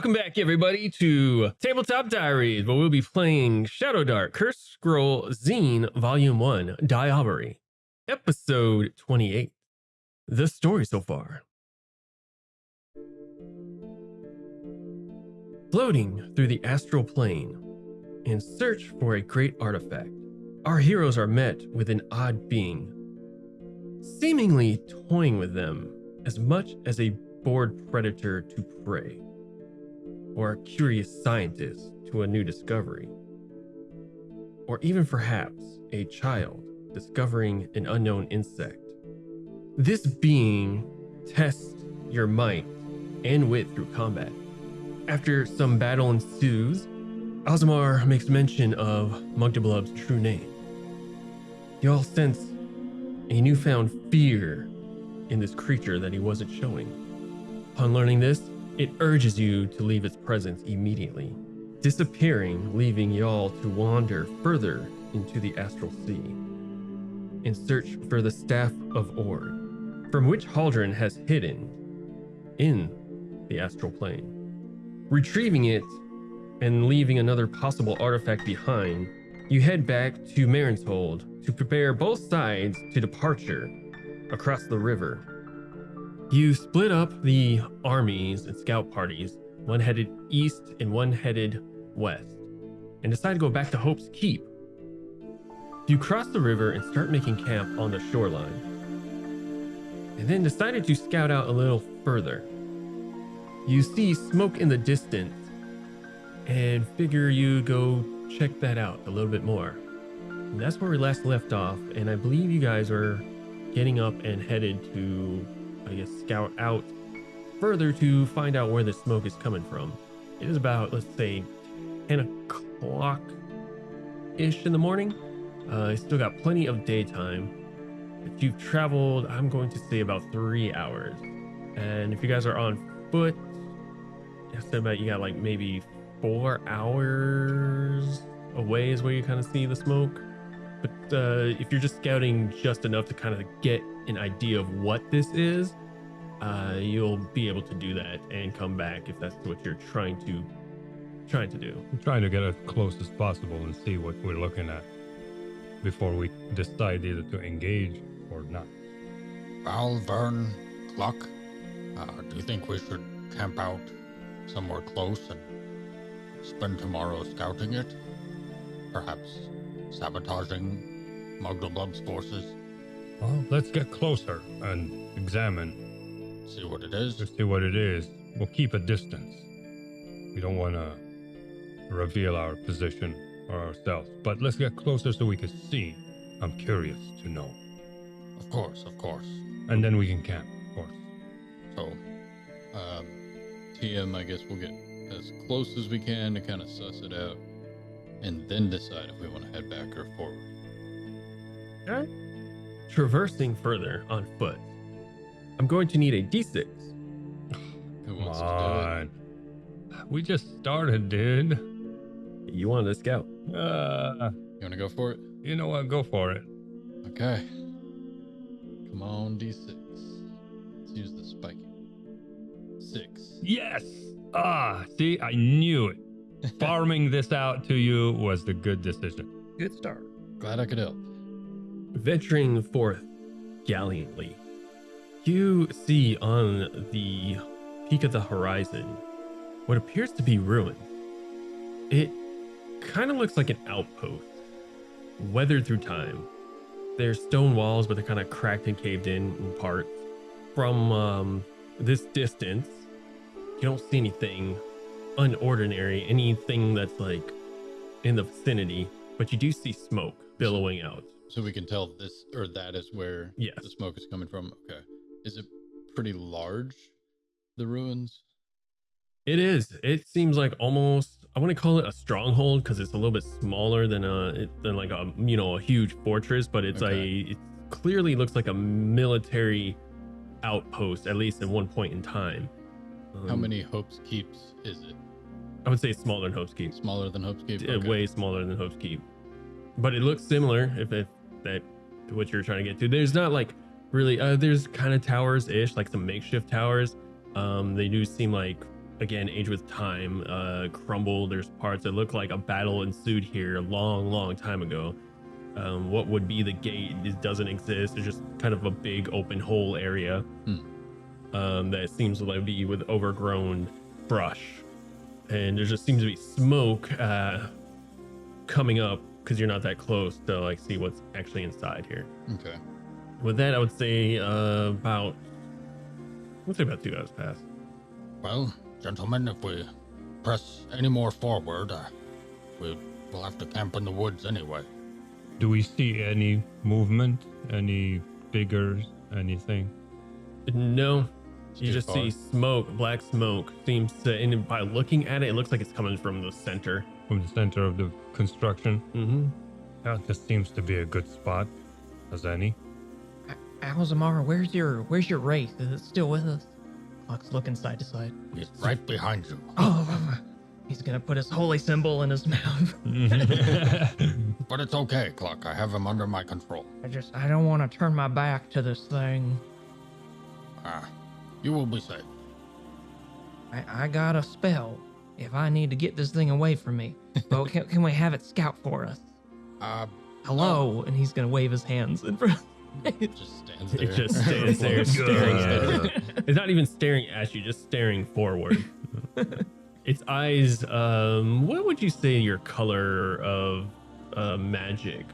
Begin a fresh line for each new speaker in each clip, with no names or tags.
Welcome back, everybody, to Tabletop Diaries, where we'll be playing ShadowDark, Cursed Scroll Zine, Volume 1, Diablerie, Episode 28. The story so far. Floating through the astral plane, in search for a great artifact, our heroes are met with an odd being, seemingly toying with them as much as a bored predator to prey, or a curious scientist to a new discovery, or even perhaps a child discovering an unknown insect. This being tests your might and wit through combat. After some battle ensues, Ozmar makes mention of Mugdulblub's true name. You all sense a newfound fear in this creature that he wasn't showing. Upon learning this, it urges you to leave its presence immediately, disappearing, leaving y'all to wander further into the astral sea in search for the Staff of Ord, from which Haldren has hidden in the astral plane. Retrieving it and leaving another possible artifact behind, you head back to Marinshold to prepare both sides to departure across the river. You split up the armies and scout parties, one headed east and one headed west, and decide to go back to Hope's Keep. You cross the river and start making camp on the shoreline, and then decided to scout out a little further. You see smoke in the distance and figure you go check that out a little bit more. And that's where we last left off, and I believe you guys are getting up and headed to, I guess, scout out further to find out where the smoke is coming from. It is about, let's say, 10 o'clock-ish in the morning. Still got plenty of daytime. If you've traveled, I'm going to say about 3 hours. And if you guys are on foot, I said about you got like maybe 4 hours away is where you kind of see the smoke. But if you're just scouting just enough to kind of get an idea of what this is, you'll be able to do that and come back if that's what you're trying to do.
I'm trying to get as close as possible and see what we're looking at before we decide either to engage or not.
Val, Vern, Cluck, do you think we should camp out somewhere close and spend tomorrow scouting it? Perhaps sabotaging Mugdulblub's forces?
Well, let's get closer and examine.
See what it is?
To see what it is. We'll keep a distance. We don't want to reveal our position or ourselves, but let's get closer so we can see. I'm curious to know.
Of course.
And then we can camp, of course.
So, TM, I guess we'll get as close as we can to kind of suss it out, and then decide if we want to head back or forward.
Okay. Traversing further on foot, I'm going to need a D6.
Who
Come
wants to
on. We just started, dude.
You wanted to scout.
do it? You want to go for it?
You know what? Go for it.
Okay. Come on, D6. Let's use the spiky. 6.
Yes! See, I knew it. Farming this out to you was the good decision.
Good start.
Glad I could help.
Venturing forth gallantly, you see on the peak of the horizon what appears to be ruins. It kind of looks like an outpost, weathered through time. There's stone walls, but they're kind of cracked and caved in parts. From this distance, you don't see anything unordinary, anything that's like in the vicinity, but you do see smoke billowing out.
So we can tell this or that is where
Yes.
the smoke is coming from. Okay. Is it pretty large, the ruins?
It is. It seems like almost, I want to call it a stronghold because it's a little bit smaller than like a huge fortress, but it's it clearly looks like a military outpost, at least at one point in time.
How many Hope's Keeps is it?
I would say it's smaller than Hope's Keep.
Smaller than Hope's Keep?
Way smaller than Hope's Keep. But it looks similar if that to what you're trying to get to. There's not like really there's kind of towers-ish, like some makeshift towers. They do seem like again, age with time, crumble. There's parts that look like a battle ensued here a long time ago. What would be the gate doesn't exist. It's just kind of a big open hole area that seems to be with overgrown brush. And there just seems to be smoke coming up because you're not that close to like see what's actually inside here.
Okay.
With that, I would say about 2 hours pass.
Well, gentlemen, if we press any more forward, we'll have to camp in the woods anyway.
Do we see any movement? Any figures? Anything?
No,
It's
you
too
just
far.
see smoke, black smoke. Seems to, and by looking at it, it looks like it's coming from the center.
From the center of the construction?
Mm-hmm.
This seems to be a good spot. As any?
Alzamara, where's your wraith? Is it still with us? Clock's looking side to side.
He's right behind you.
Oh, he's gonna put his holy symbol in his mouth.
But it's okay, Clock. I have him under my control.
I don't want to turn my back to this thing.
You will be safe.
I got a spell if I need to get this thing away from me. But can we have it scout for us? Hello, and he's gonna wave his hands in front.
It just stands there.
It just stands there staring at you. It's not even staring at you, just staring forward. Its eyes, what would you say your color of magic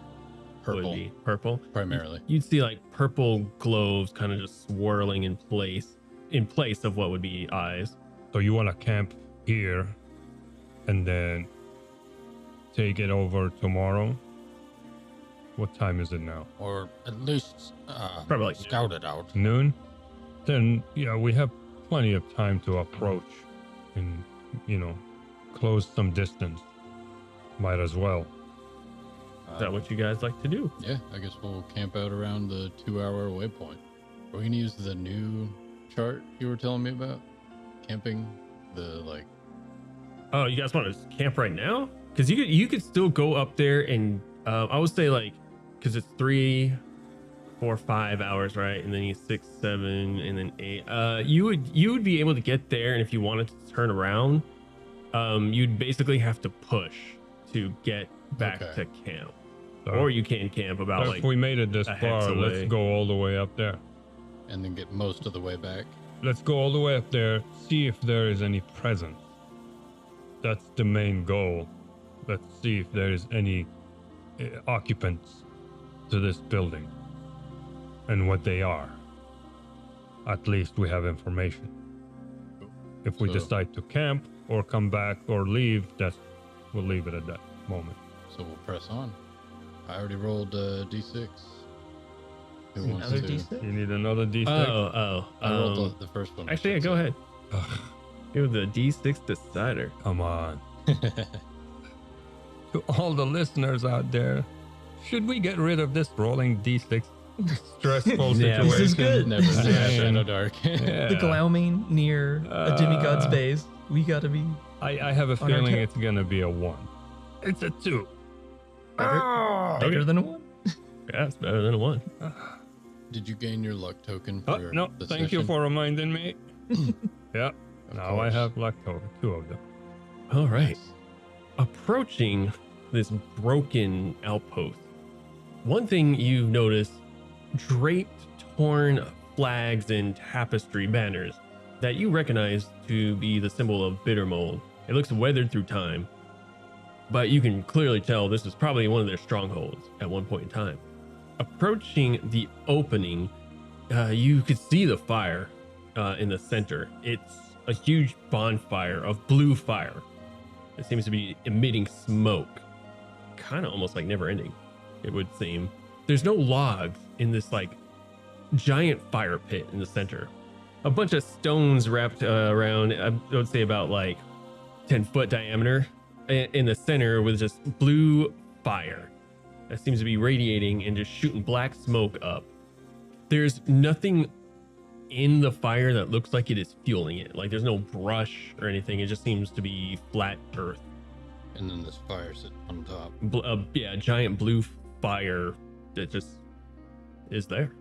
would
Purple,
be? Purple?
primarily.
You'd see like purple globes kind of just swirling in place of what would be eyes.
So you want to camp here and then take it over tomorrow? What time is it now?
Or at least
Probably like
scout it out.
Noon? Then, yeah, we have plenty of time to approach and, close some distance. Might as well.
Is that what you guys like to do?
Yeah, I guess we'll camp out around the 2-hour waypoint. We're gonna use the new chart you were telling me about. Camping
Oh, you guys want to camp right now? Because you could still go up there and I would say because it's 3, 4, 5 hours, right? And then you 6, 7, and then 8. You would be able to get there, and if you wanted to turn around, you'd basically have to push to get back
Okay.
to camp.
So
Or you can camp about
if we made it this
a hex
far,
away.
let's go all the way up there.
and then get most of the way back.
Let's go all the way up there, see if there is any presence. That's the main goal. Let's see if there is any occupants to this building and what they are. At least we have information. If we
So-
decide to camp or come back or leave, we'll leave it at that moment.
So we'll press on. I already rolled D6. Who wants
Another
to?
D6?
You need another D6?
I rolled the first one. I
Actually, yeah,
should
go
say.
ahead. Give the D6 decider.
Come on. To all the listeners out there, should we get rid of this rolling D6 stressful
Yeah,
situation?
This is good.
Never say
Yeah.
ShadowDark.
Yeah.
The Glauming near a demigod's base. We gotta be.
I have a
On our
feeling
tip.
it's gonna be a 1. It's a 2.
Better than a 1.
Yeah, it's better than a 1.
Did you gain your luck token
Oh,
for
no,
the
thank you
session?
for reminding me. Yeah,
Of
now I
course.
have luck token, 2 of them.
All right. Approaching this broken outpost, one thing you notice: draped, torn flags and tapestry banners that you recognize to be the symbol of Bittermold. It looks weathered through time, but you can clearly tell this is probably one of their strongholds at one point in time. Approaching the opening, you could see the fire in the center. It's a huge bonfire of blue fire. It seems to be emitting smoke, kind of almost like never ending, it would seem. There's no logs in this giant fire pit in the center. A bunch of stones wrapped around, I would say about 10-foot diameter in the center with just blue fire that seems to be radiating and just shooting black smoke up. There's nothing in the fire that looks like it is fueling it. There's no brush or anything. It just seems to be flat earth.
And then this fire sits on top.
Yeah, giant blue fire that just is there.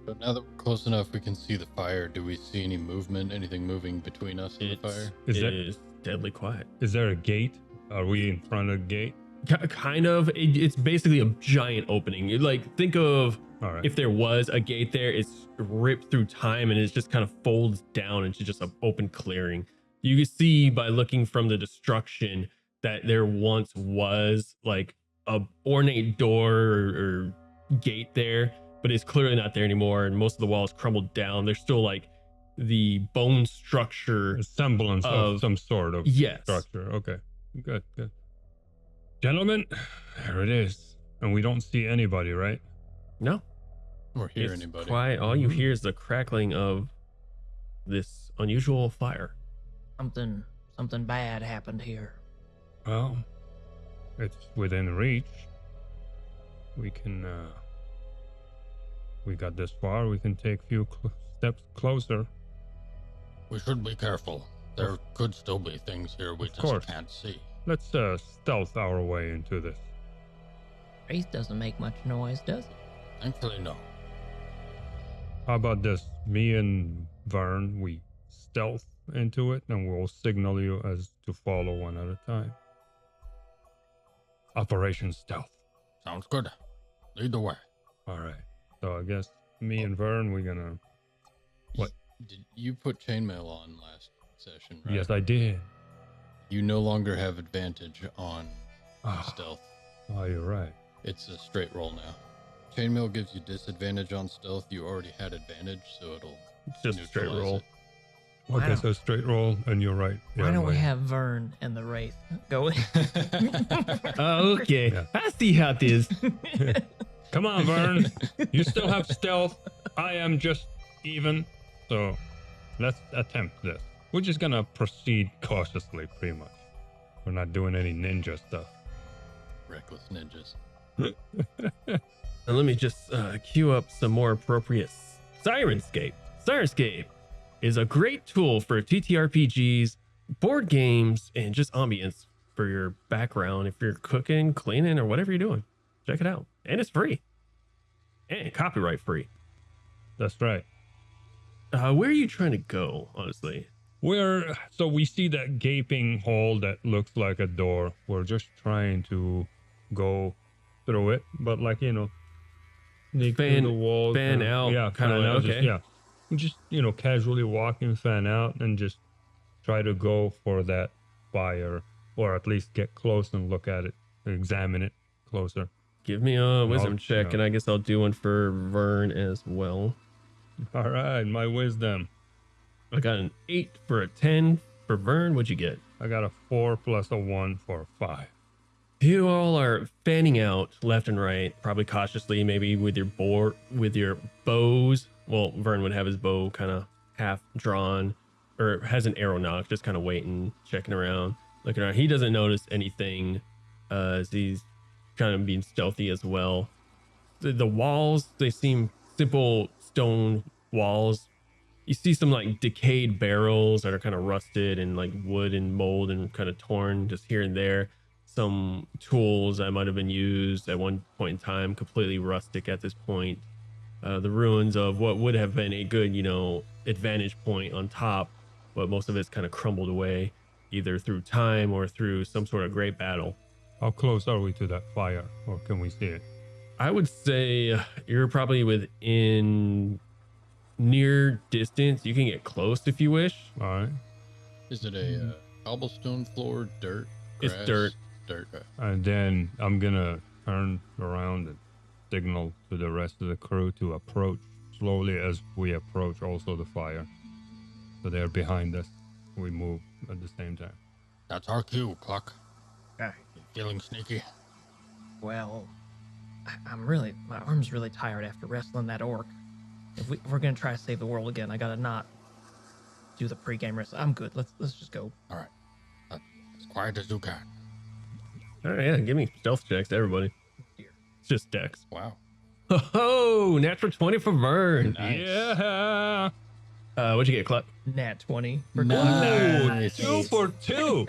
But now that we're close enough, we can see the fire. Do we see any movement, anything moving between us and the fire?
It is deadly quiet.
Is there a gate? Are we in front of the gate?
Kind of. It's basically a giant opening. Think of
All right.
if there was a gate there, it's ripped through time and it just kind of folds down into just an open clearing. You can see by looking from the destruction that there once was like a ornate door or gate there, but it's clearly not there anymore. And most of the walls crumbled down. There's still like the bone structure.
A semblance of some sort of structure. Okay. Good. Gentlemen, there it is. And we don't see anybody, right?
No.
Or hear
It's
anybody.
quiet. All you hear is the crackling of this unusual fire.
Something bad happened here.
Well, it's within reach. We can, we got this far. We can take a few steps closer.
We should be careful. There could still be things here we
Of course.
just can't see.
Let's stealth our way into this.
Wraith doesn't make much noise, does it?
Thankfully, no.
How about this? Me and Vern, we stealth into it, and we'll signal you as to follow one at a time. Operation Stealth.
Sounds good. Lead the way.
All right. So I guess me and Vern, we're gonna. What?
Did you put chainmail on last session, right?
Yes, I did.
You no longer have advantage on stealth.
Oh, you're right.
It's a straight roll now. Chainmail gives you disadvantage on stealth. You already had advantage, so it'll
It's just a straight
neutralize
roll.
it.
Okay, so straight roll, and you're right.
Why don't we have Vern and the Wraith go in?
Okay.
Yeah.
I see how it is.
Come on, Vern. You still have stealth. I am just even. So let's attempt this. We're just gonna proceed cautiously, pretty much. We're not doing any ninja stuff.
Reckless ninjas.
And let me just queue up some more appropriate Syrinscape. Syrinscape is a great tool for TTRPGs, board games, and just ambience for your background if you're cooking, cleaning, or whatever you're doing. Check it out. And it's free. And copyright free.
That's right.
Where are you trying to go, honestly?
So we see that gaping hole that looks like a door. We're just trying to go through it, but sneak through the walls.
Fan out.
Yeah,
Kind of
fan out,
like, okay.
Yeah. We just, casually walking, fan out, and just try to go for that fire, or at least get close and look at it, examine it closer.
Give me a wisdom
I'll-
check,
yeah.
and I guess I'll do one for Vern as well.
All right, my wisdom.
I got an 8 for a 10 for Vern. What'd you get?
I got a 4 plus a 1 for a 5.
You all are fanning out left and right, probably cautiously, maybe with your bows. Well, Vern would have his bow kind of half drawn, or has an arrow nock, just kind of waiting, checking around, looking around. He doesn't notice anything, as he's kind of being stealthy as well. The walls, they seem simple stone walls. You see some like decayed barrels that are kind of rusted and like wood and mold and kind of torn just here and there. Some tools that might have been used at one point in time, completely rustic at this point. The ruins of what would have been a good, advantage point on top, but most of it's kind of crumbled away, either through time or through some sort of great battle.
How close are we to that fire, or can we see it?
I would say you're probably within near distance. You can get close if you wish.
All right.
Is it a cobblestone floor, dirt,
It's
grass?
dirt.
Dirt.
And then I'm gonna turn around and signal to the rest of the crew to approach slowly as we approach also the fire. So they're behind us. We move at the same time.
That's our cue, Cluck.
Okay.
You feeling sneaky?
Well, my arm's really tired after wrestling that orc. If we're gonna try to save the world again, I gotta not do the pregame wrestle. I'm good. Let's just go.
All right. As quiet as you can.
All right, yeah, give me stealth checks, everybody.
Dear.
It's just Dex.
Wow.
Oh, natural 20 for Vern.
Nice.
Yeah.
What'd you get, Cluck?
Nat 20 for
Nice.
2 for 2.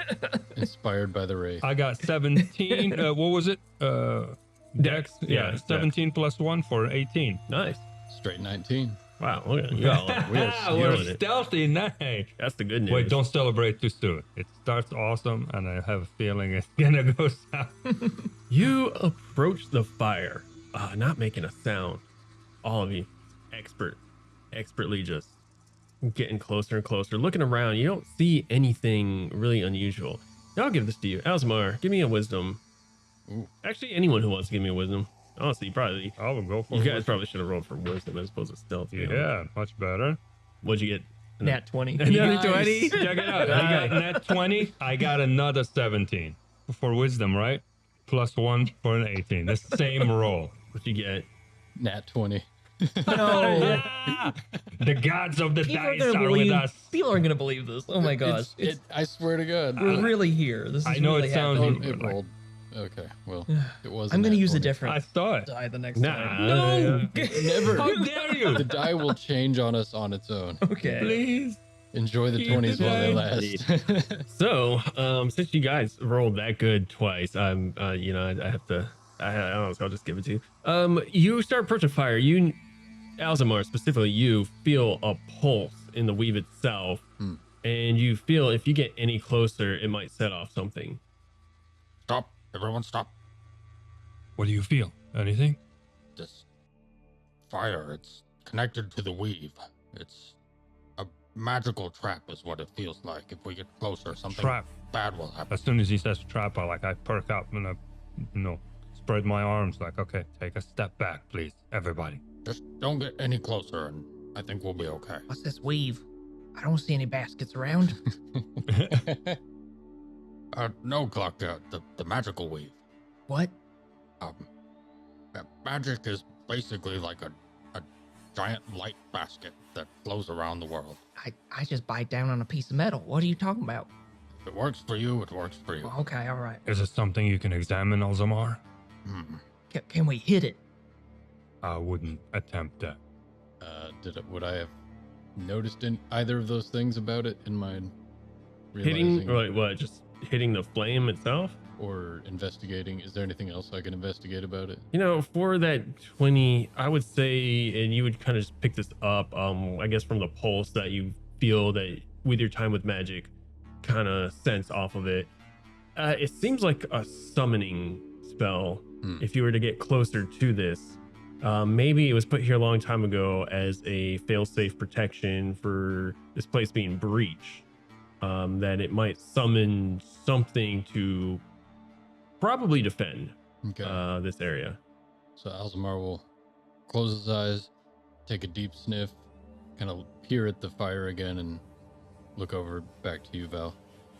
Inspired by the Wraith.
I got 17. What was it? Dex.
Yeah,
Yeah, 17 plus 1 for 18.
Nice.
Straight 19.
Wow, look at you all.
We're
stealing it.
stealthy, nice.
That's the good news.
Wait, don't celebrate too soon. It starts awesome, and I have a feeling it's gonna go south.
You approach the fire, not making a sound. All of you, expertly just getting closer and closer. Looking around, you don't see anything really unusual. Now I'll give this to you. Alzamar, give me a wisdom.
Ooh.
Actually, anyone who wants to give me a wisdom. Honestly, probably.
I will go for
You
it.
guys probably should have rolled for wisdom as opposed to stealth.
Yeah, much better.
What'd you get?
Nat 20.
Nat 20?
Check it out. I got net 20. I got another 17 for wisdom, right? Plus 1 for an 18. The same roll.
What'd you get?
Nat 20.
No.
Yeah. The gods of the
People are
dice
gonna
are
believe.
with us.
People aren't gonna believe this. Oh my gosh.
I swear to God.
We're really here. This is
I know
really
it sounds-
happening.
It rolled. Okay, well, it was.
I'm gonna use a different
I saw it.
die the next
Nah.
time. No.
Never.
How dare you?
The die will change on us on its own.
Okay.
Please.
Enjoy the
Keep
20s
it
while they
nice.
last.
So, since you guys rolled that good twice, I have to. I don't know. So I'll just give it to you. You start approaching fire. You, Alzamar specifically, you feel a pulse in the weave itself, and you feel if you get any closer, it might set off something.
Stop. Everyone stop.
What do you feel? Anything?
This fire, it's connected to the weave. It's a magical trap is what it feels like. If we get closer, something
Trap.
bad will happen.
As soon as he says trap, I perk up and I, spread my arms like, okay, take a step back, please, everybody.
Just don't get any closer, and I think we'll be okay.
What's this weave? I don't see any baskets around.
No, Gluck, the magical weave.
What?
Magic is basically like a giant light basket that flows around the world.
I just bite down on a piece of metal. What are you talking about?
If it works for you, it works for you.
Okay, all right.
Is it something you can examine, Alzamar?
Can we hit it?
I wouldn't attempt that.
Would I have noticed either of those things about it in my
Hitting,
realizing
like what? Just hitting the flame itself?
or investigating? Is there anything else I can investigate about it?
For that 20, I would say, and you would kind of just pick this up, I guess from the pulse that you feel that with your time with magic, kind of sense off of it. It seems like a summoning spell. If you were to get closer to this, maybe it was put here a long time ago as a fail-safe protection for this place being breached. That it might summon something to probably defend this area.
So Alzamar will close his eyes, take a deep sniff, kind of peer at the fire again, and look over back to you, Val.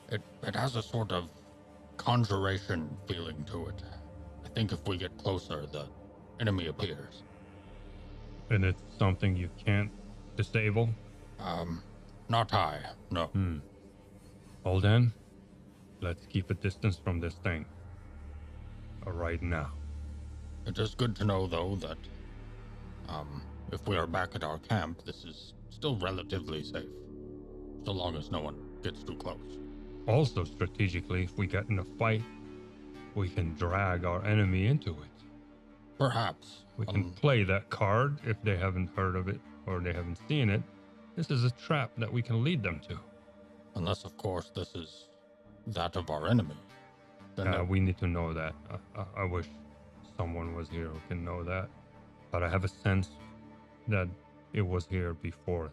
It has a sort of conjuration feeling to it. I think if we get closer, the enemy appears.
And it's something you can't disable?
Not high, no.
Well then, let's keep a distance from this thing. Right now.
It is good to know, though, that if we are back at our camp, this is still relatively safe, so long as no one gets too close.
Also, strategically, if we get in a fight, we can drag our enemy into it.
Perhaps.
We can play that card if they haven't heard of it or they haven't seen it. This is a trap that we can lead them to.
Unless, of course, this is that of our enemy. Then
We need to know that. I wish someone was here who can know that. But I have a sense that it was here before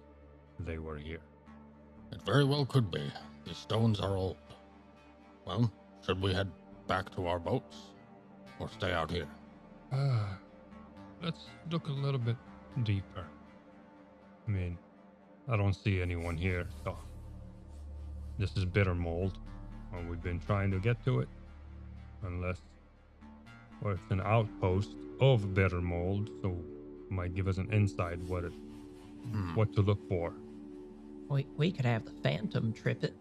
they were here.
it very well could be. These stones are old. Well, should we head back to our boats? Or stay out here?
Let's look a little bit deeper. I mean, I don't see anyone here, so this is bitter mold. And we've been trying to get to it. Unless, or it's an outpost of bitter mold, so it might give us an insight what to look for.
We could have the Phantom trip it.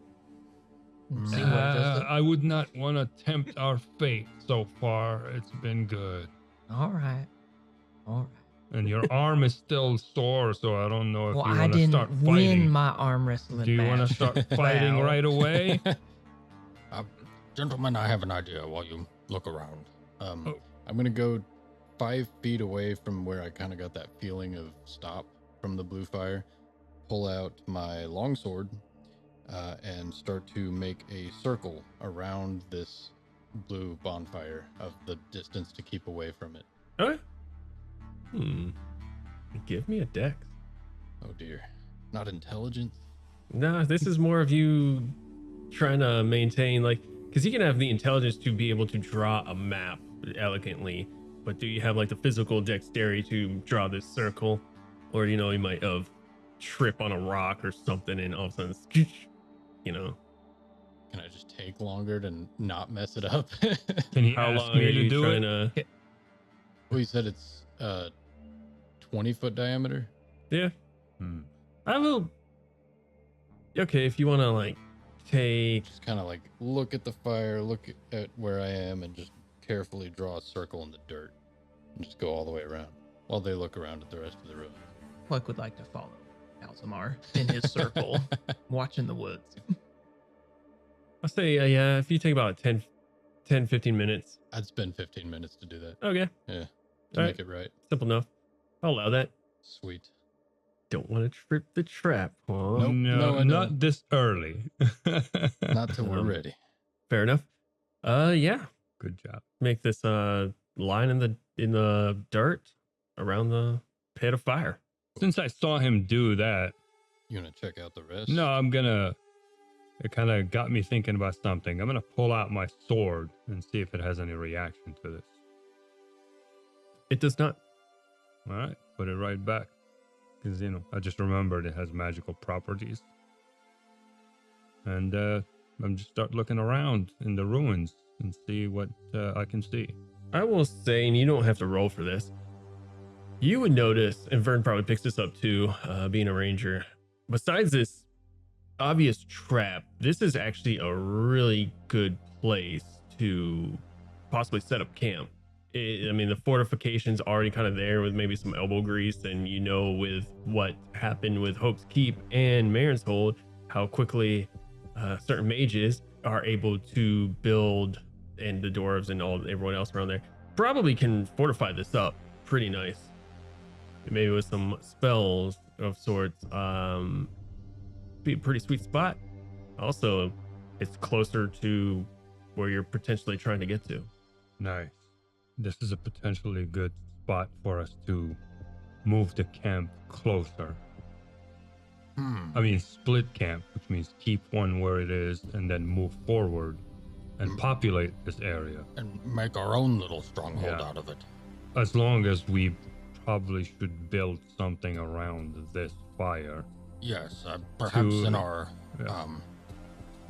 And see what it does.
I would not want to tempt our fate so far. It's been good.
All right.
And your arm is still sore, so I don't know if
Well,
you
I
want to
didn't
start
win
fighting.
my arm wrestling
Do you want
match.
to start fighting
Val.
right away?
Gentlemen, I have an idea while you look around.
I'm gonna go 5 feet away from where I kind of got that feeling of stop from the blue fire, pull out my longsword and start to make a circle around this blue bonfire of the distance to keep away from it.
Okay. Give me a dex.
Oh dear. Not intelligence?
No, this is more of you trying to maintain, like, because you can have the intelligence to be able to draw a map elegantly, but do you have like the physical dexterity to draw this circle? Or, you know, you might have trip on a rock or something and all of a sudden, you know.
Can I just take longer to not mess it up?
Can you
How
ask
long are
me to
you
do
trying
it?
to?
Well, you said it's 20-foot diameter?
Yeah. I will. Okay, if you want to like take.
Just kind of like look at the fire, look at where I am, and just carefully draw a circle in the dirt and just go all the way around while they look around at the rest of the room.
Pluck would like to follow Alzamar in his circle, watching the woods.
I'll say, yeah, if you take about 10, 15 minutes.
I'd spend 15 minutes to do that.
Okay,
Yeah, to
All
make it right.
simple enough. I'll allow that.
Sweet.
Don't want to trip the trap, huh?
Nope.
No,
No, I
not
don't.
this early.
Not till we're ready.
Fair enough. Yeah.
Good job.
Make this line in the dirt around the pit of fire.
Since I saw him do that,
You want to check out the rest?
no, it kind of got me thinking about something. I'm gonna pull out my sword and see if it has any reaction to this.
It does not.
All right, put it right back. Because, you know, I just remembered it has magical properties. And I'm just start looking around in the ruins and see what I can see.
I will say, and you don't have to roll for this, you would notice, and Vern probably picks this up too, being a ranger, besides this obvious trap, this is actually a really good place to possibly set up camp. I mean, the fortification's already kind of there with maybe some elbow grease, and you know, with what happened with Hope's Keep and Marin's Hold, how quickly certain mages are able to build, and the dwarves and everyone else around there probably can fortify this up pretty nice. Maybe with some spells of sorts. Be a pretty sweet spot. Also, it's closer to where you're potentially trying to get to.
Nice. This is a potentially good spot for us to move the camp closer. I mean, split camp, which means keep one where it is and then move forward and populate this area.
And make our own little stronghold
Yeah.
out of it.
As long as we probably should build something around this fire.
Yes, perhaps in
To-
our
yeah.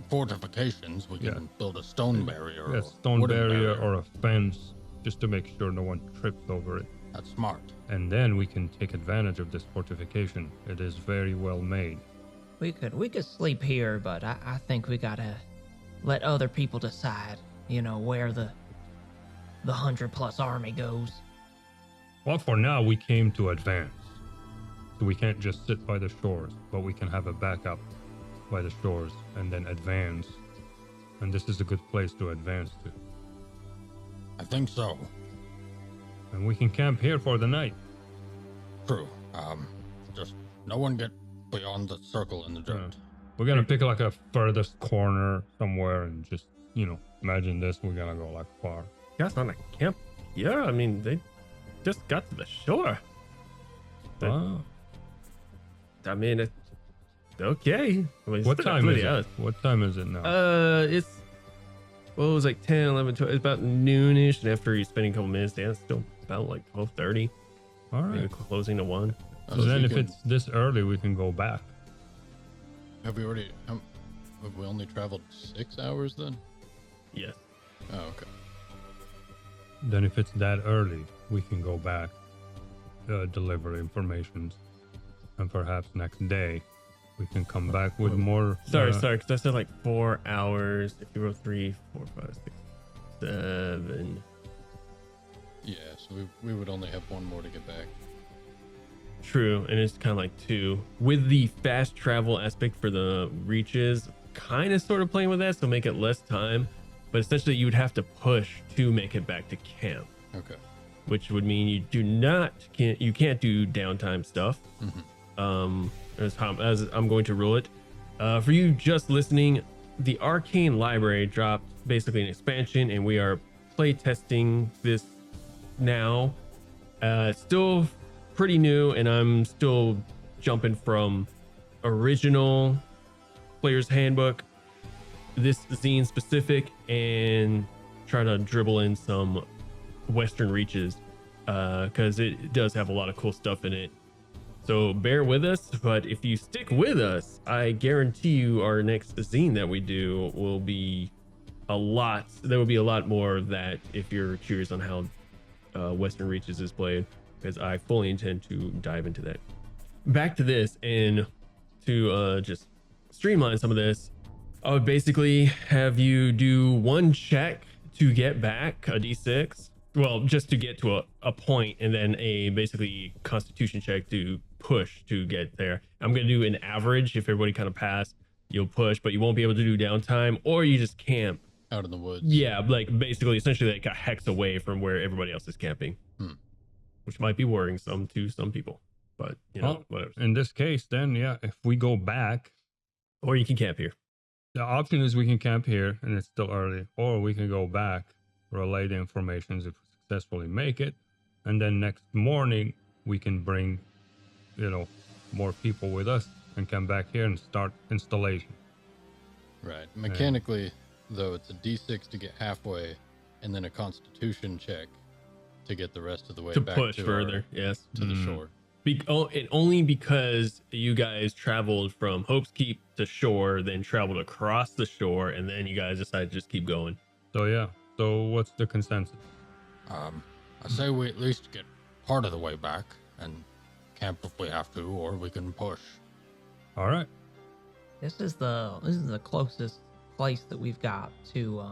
fortifications we can
Yeah.
build a stone barrier.
A
or
stone
wooden
barrier or a fence, just to make sure no one trips over it.
That's smart.
And then we can take advantage of this fortification. It is very well made.
We could sleep here, but I think we gotta let other people decide, you know, where the 100+ army goes.
Well, for now, we came to advance. So we can't just sit by the shores, but we can have a backup by the shores and then advance. And this is a good place to advance to.
I think so.
And we can camp here for the night.
True. Just no one get beyond the circle in the dirt.
We're gonna pick like a furthest corner somewhere and just, you know, imagine this. We're gonna go like far.
You guys on a camp? Yeah, I mean, they just got to the shore.
Oh.
I mean, it's okay. I mean,
What
still got
time
plenty
is
of
it? What time is it now?
It's, well, it was like 10, 11, 12. It's about noonish. And after you spending a couple minutes, yeah, it's still about like 12:30.
All
Maybe
right.
closing to 1.
So then if it's this early, we can go back.
Have we already? Have we only traveled 6 hours then?
Yes.
Oh, okay.
Then if it's that early, we can go back, deliver information, and perhaps next day we can come back with more.
Sorry, because I said like 4 hours. If you roll 3, 4, 5, 6, 7.
Yeah, so we would only have one more to get back.
True, and it's kind of like 2 with the fast travel aspect for the reaches, kind of sort of playing with that, so make it less time. But essentially, you would have to push to make it back to camp.
Okay.
which would mean you can't do downtime stuff. As I'm going to rule it. For you just listening, the Arcane Library dropped basically an expansion, and we are play testing this now. It's still pretty new, and I'm still jumping from original Player's Handbook, this zine specific, and try to dribble in some Western Reaches, because it does have a lot of cool stuff in it. So bear with us, but if you stick with us, I guarantee you our next zine that we do will be there will be a lot more of that if you're curious on how Western Reaches is played, because I fully intend to dive into that. Back to this, and to just streamline some of this, I would basically have you do one check to get back a d6. Well, just to get to a point, and then a basically constitution check to push to get there. I'm going to do an average. If everybody kind of pass, you'll push, but you won't be able to do downtime, or you just camp
out in the woods.
Yeah, like basically essentially like a hex away from where everybody else is camping, which might be worrisome to some people, but you know, whatever.
In this case, then, yeah, if we go back,
or you can camp here.
The option is we can camp here and it's still early, or we can go back, relay the information if we successfully make it, and then next morning we can bring, more people with us and come back here and start installation.
Right. Mechanically, though, it's a d6 to get halfway, and then a constitution check to get the rest of the way
to
back
push
to
further. Yes,
to the shore.
And only because you guys traveled from Hope's Keep to shore, then traveled across the shore, and then you guys decided to just keep going.
So yeah. So what's the consensus?
I say we at least get part of the way back and camp if we have to, or we can push.
All right.
This is the closest place that we've got to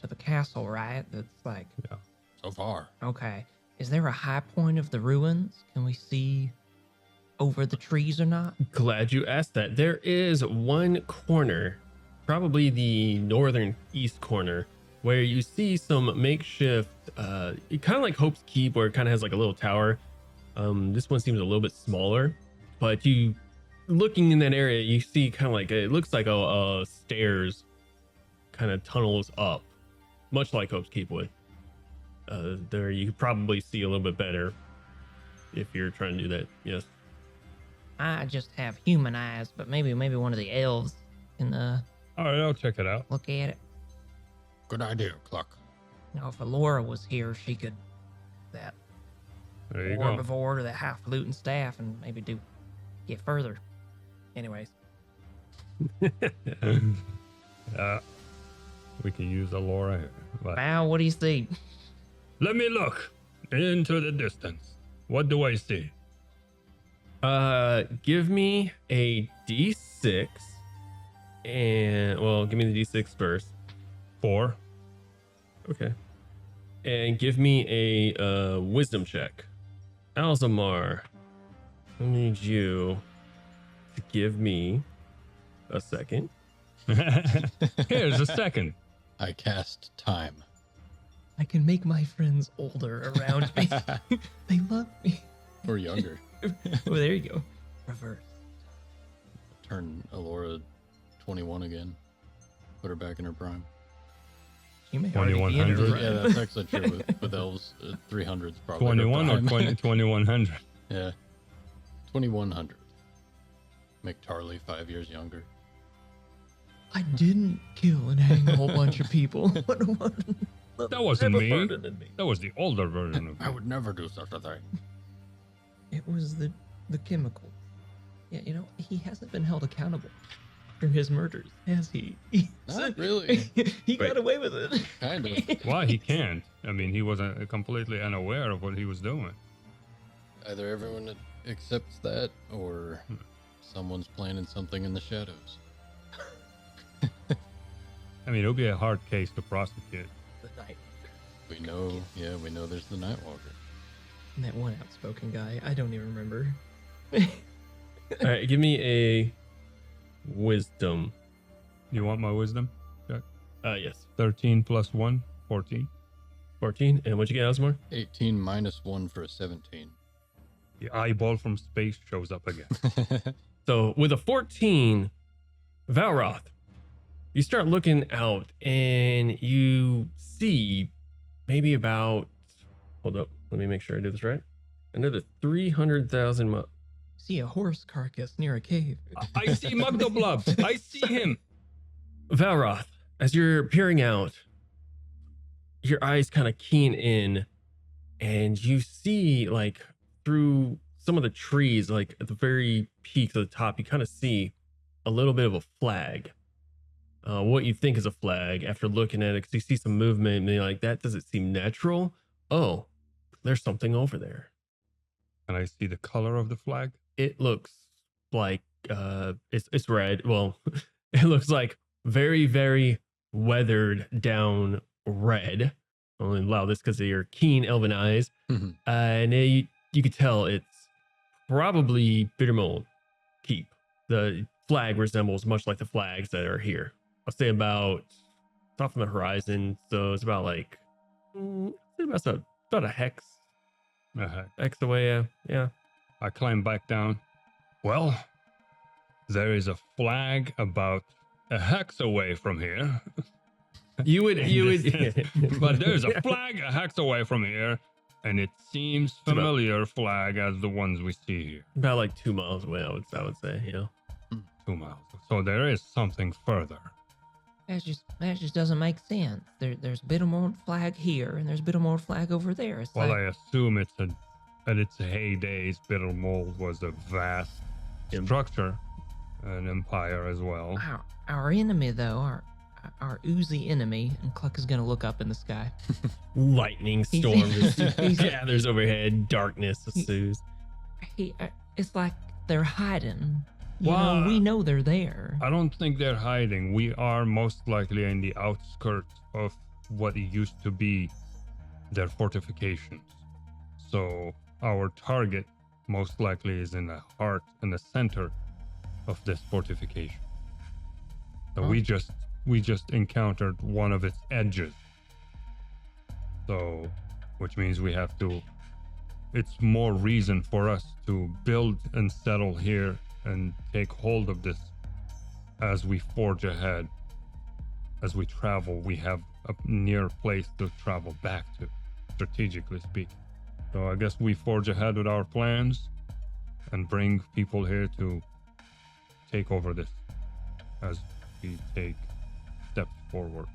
the castle, right? That's like,
Yeah.
So far.
okay. Is there a high point of the ruins? Can we see over the trees or not?
Glad you asked that. There is one corner, probably the northern east corner, where you see some makeshift, kind of like Hope's Keep, where it kind of has like a little tower. This one seems a little bit smaller, but you looking in that area, you see kind of like it looks like a stairs kind of tunnels up, much like Hope's Keep would. There you could probably see a little bit better if you're trying to do that. Yes.
I just have human eyes, but maybe one of the elves can
All right, I'll check it out.
look at it.
Good idea, Cluck.
If Alora was here, she could that
There you
orb
go.
of ore to that highfalutin staff and maybe get further. Anyways,
We can use Alora here. But
Val, what do you see?
let me look into the distance. What do I see?
Give me a d6, and well, give me the d6 first.
4.
Okay. And give me a wisdom check. Alzamar, I need you to give me a second.
Here's a second.
I cast time.
I can make my friends older around me. They love me.
Or younger.
Oh, there you go. Reverse.
Turn Alora 21 again. Put her back in her prime.
You may already be in her
2100.
prime.
Yeah, that's actually true with elves. 300's probably her
21 or
prime.
2100?
Yeah. 2100. Make Tarly 5 years younger.
I didn't kill and hang a whole bunch of people.
That wasn't
Never
me.
farted in me.
That was the older version of
I
me.
would never do such a thing.
It was the chemical. Yeah, he hasn't been held accountable for his murders, has he?
Not really.
He got away with it.
Kind of.
Why? He can't. I mean, he was completely unaware of what he was doing.
Either everyone accepts that, or someone's planning something in the shadows.
I mean, it would be a hard case to prosecute.
The night.
We know there's the Nightwalker.
And that one outspoken guy, I don't even remember.
All right, give me a wisdom.
You want my wisdom?
Yes.
13 plus 1, 14.
14. And what'd you get, Osmore?
18 minus 1 for a 17.
The eyeball from space shows up again.
So with a 14, Valroth, you start looking out and you see maybe about, hold up, let me make sure I do this right. Another 300,000
See a horse carcass near a cave.
I see Mugdulblub. I see him.
Valroth, as you're peering out, your eyes kind of keen in and you see like through some of the trees, like at the very peak of the top, you kind of see a little bit of a flag. What you think is a flag after looking at it, because you see some movement and you're like, that doesn't seem natural. Oh, there's something over there.
Can I see the color of the flag?
It looks like it's red. Well, it looks like very, very weathered down red. I only allow this because of your keen elven eyes. And you could tell it's probably Bittermold Keep. The flag resembles much like the flags that are here. I'll say about, it's off on the horizon, so it's about like, about a hex. Hex away, yeah.
I climb back down. Well, there is a flag about a hex away from here.
You would,
But there's a flag a hex away from here, and it seems familiar flag as the ones we see here.
About like 2 miles away, I would say, yeah.
2 miles. So there is something further.
That just doesn't make sense. There's Bittermold flag here, and there's Bittermold flag over there. It's
Well,
like,
I assume at its heydays, Bittermold was a vast structure, an empire as well.
our enemy, though, our oozy enemy, and Cluck is gonna look up in the sky.
Lightning storm just gathers overhead, darkness ensues.
It's like they're hiding.
Well,
we know they're there.
I don't think they're hiding. We are most likely in the outskirts of what used to be their fortifications. So our target most likely is in the heart, in the center of this fortification. So we just encountered one of its edges. So, which means we have to, it's more reason for us to build and settle here and take hold of this as we forge ahead. As we travel, we have a near place to travel back to, strategically speaking. So I guess we forge ahead with our plans and bring people here to take over this as we take steps forward.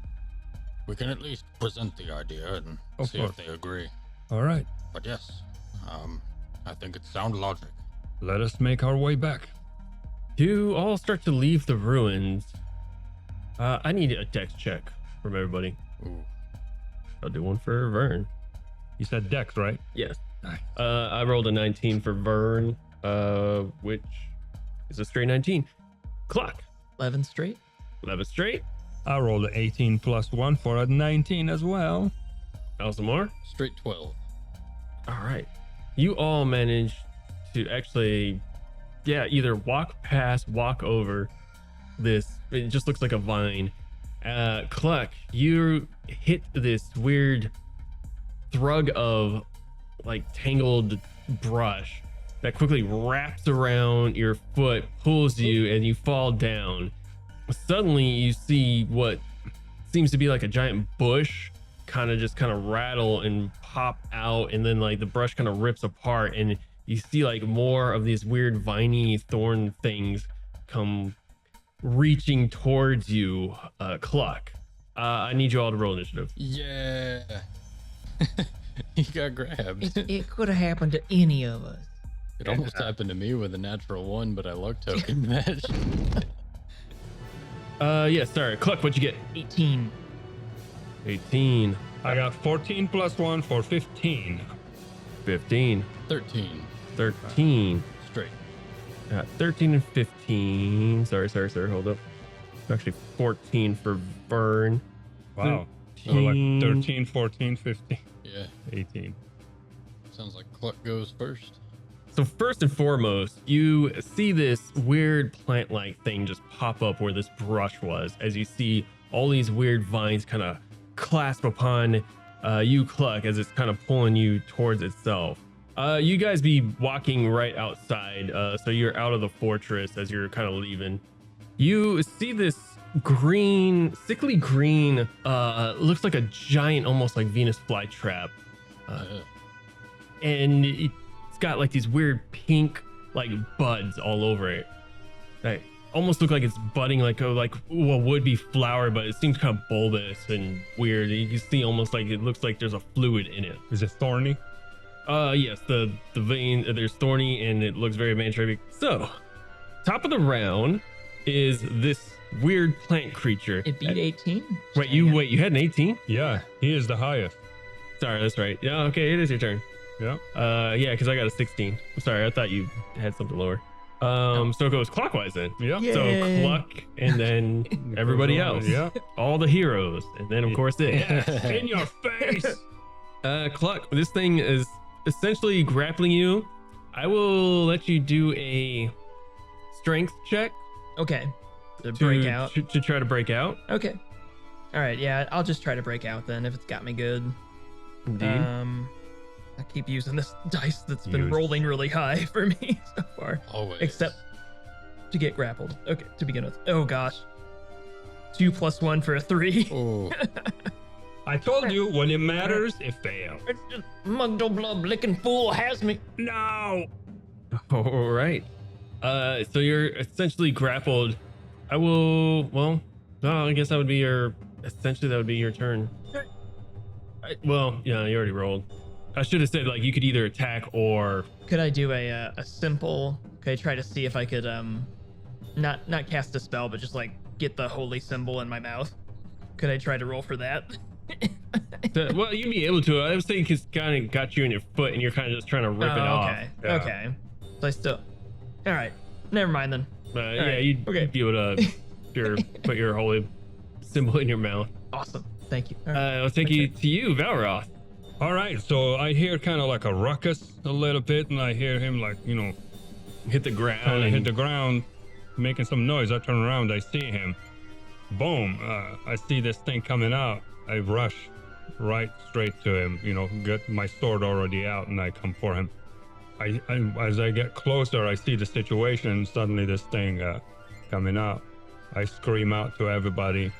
We can at least present the idea and see if they agree.
All right.
But yes, I think it's sound logic.
Let us make our way back.
You all start to leave the ruins. I need a dex check from everybody.
Ooh.
I'll do one for Vern.
You said dex, right?
Yes.
Nice.
I rolled a 19 for Vern, which is a straight 19. Clock.
11 straight.
11 straight.
I rolled an 18 plus 1 for a 19 as well.
Alzamar.
Straight 12.
All right. You all managed to actually, either walk past, walk over this. It just looks like a vine. Cluck, you hit this weird thrug of like tangled brush that quickly wraps around your foot, pulls you, and you fall down. Suddenly you see what seems to be like a giant bush kind of rattle and pop out, and then like the brush kind of rips apart, and you see like more of these weird viney thorn things come reaching towards you. Cluck, I need you all to roll initiative.
Yeah. He got grabbed.
It could have happened to any of us.
It almost happened to me with a natural 1, but I luck token that.
Sorry. Cluck, what'd you get?
18.
18.
I got 14 plus 1 for 15.
15.
13.
13.
Straight.
13 and 15. Sorry. Hold up. Actually, 14 for Vern.
Wow. So like 13, 14, 15.
Yeah.
18.
Sounds like Cluck goes first.
So first and foremost, you see this weird plant-like thing just pop up where this brush was, as you see all these weird vines kind of clasp upon you Cluck as it's kind of pulling you towards itself. You guys be walking right outside, so you're out of the fortress as you're kind of leaving. You see this green, sickly green, looks like a giant, almost like Venus flytrap, and it's got like these weird pink like buds all over it. That almost look like it's budding like what would be flower, but it seems kind of bulbous and weird. You can see almost like it looks like there's a fluid in it.
Is it thorny?
Yes, the vein, there's thorny and it looks very mantrapic. So, top of the round is this weird plant creature.
It beat 18.
Wait, you had an 18?
Yeah, he is the highest.
Sorry, that's right. Yeah, okay, it is your turn.
Yeah.
Yeah, because I got a 16. I'm sorry, I thought you had something lower. So it goes clockwise then.
Yeah.
Yay.
So Cluck and then everybody else.
Yeah.
All the heroes. And then of course it.
Yes, in your face.
Cluck, this thing is essentially grappling you. I will let you do a strength check
Okay. To break out.
to try to break out.
Okay. All right. Yeah, I'll just try to break out then if it's got me good.
Indeed.
I keep using this dice that's been
Use.
rolling really high for me so far.
Always.
Except to get grappled. Okay, to begin with. Oh gosh. 2 + 1 for a 3.
Oh,
I told you, when it matters, it fails.
It's just Mugdulblub licking fool has me.
No.
All right. So you're essentially grappled. I will. Well, no, I guess that would be your. Essentially, that would be your turn. Well, yeah, you already rolled. I should have said like you could either attack or.
Could I do a simple? Could I try to see if I could not cast a spell, but just like get the holy symbol in my mouth? Could I try to roll for that?
Well, you'd be able to. I was thinking it's kind of got you in your foot, and you're kind of just trying to rip it off.
Okay.
Yeah.
Okay. So I still. All right. Never mind then.
Yeah,
right,
you'd
okay.
be able to put your holy symbol in your mouth.
Awesome. Thank you. All right.
I'll take you to you, Valroth.
All right, so I hear kind of like a ruckus a little bit, and I hear him like,
Hit the ground.
kind of hit the ground, making some noise. I turn around, I see him. Boom! I see this thing coming out. I rush right straight to him. Get my sword already out, and I come for him. As I get closer, I see the situation. Suddenly, this thing coming out. I scream out to everybody,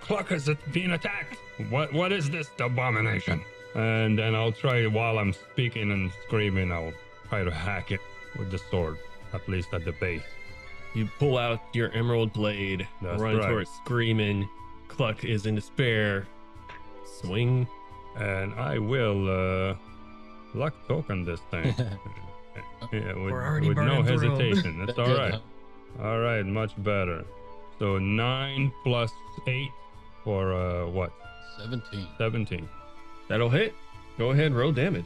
"Cluck is being attacked! What is this abomination?" And then I'll try, while I'm speaking and screaming, I'll try to hack it with the sword, at least at the base.
You pull out your emerald blade,
That's
run
right.
towards screaming. Cluck is in despair. Swing.
And I will luck token this thing. Yeah,
We're already
with no
burning through 'em.
hesitation. That's all
good,
right. All right, much better. So 9 + 8 for what?
17.
17.
That'll hit. Go ahead, roll damage.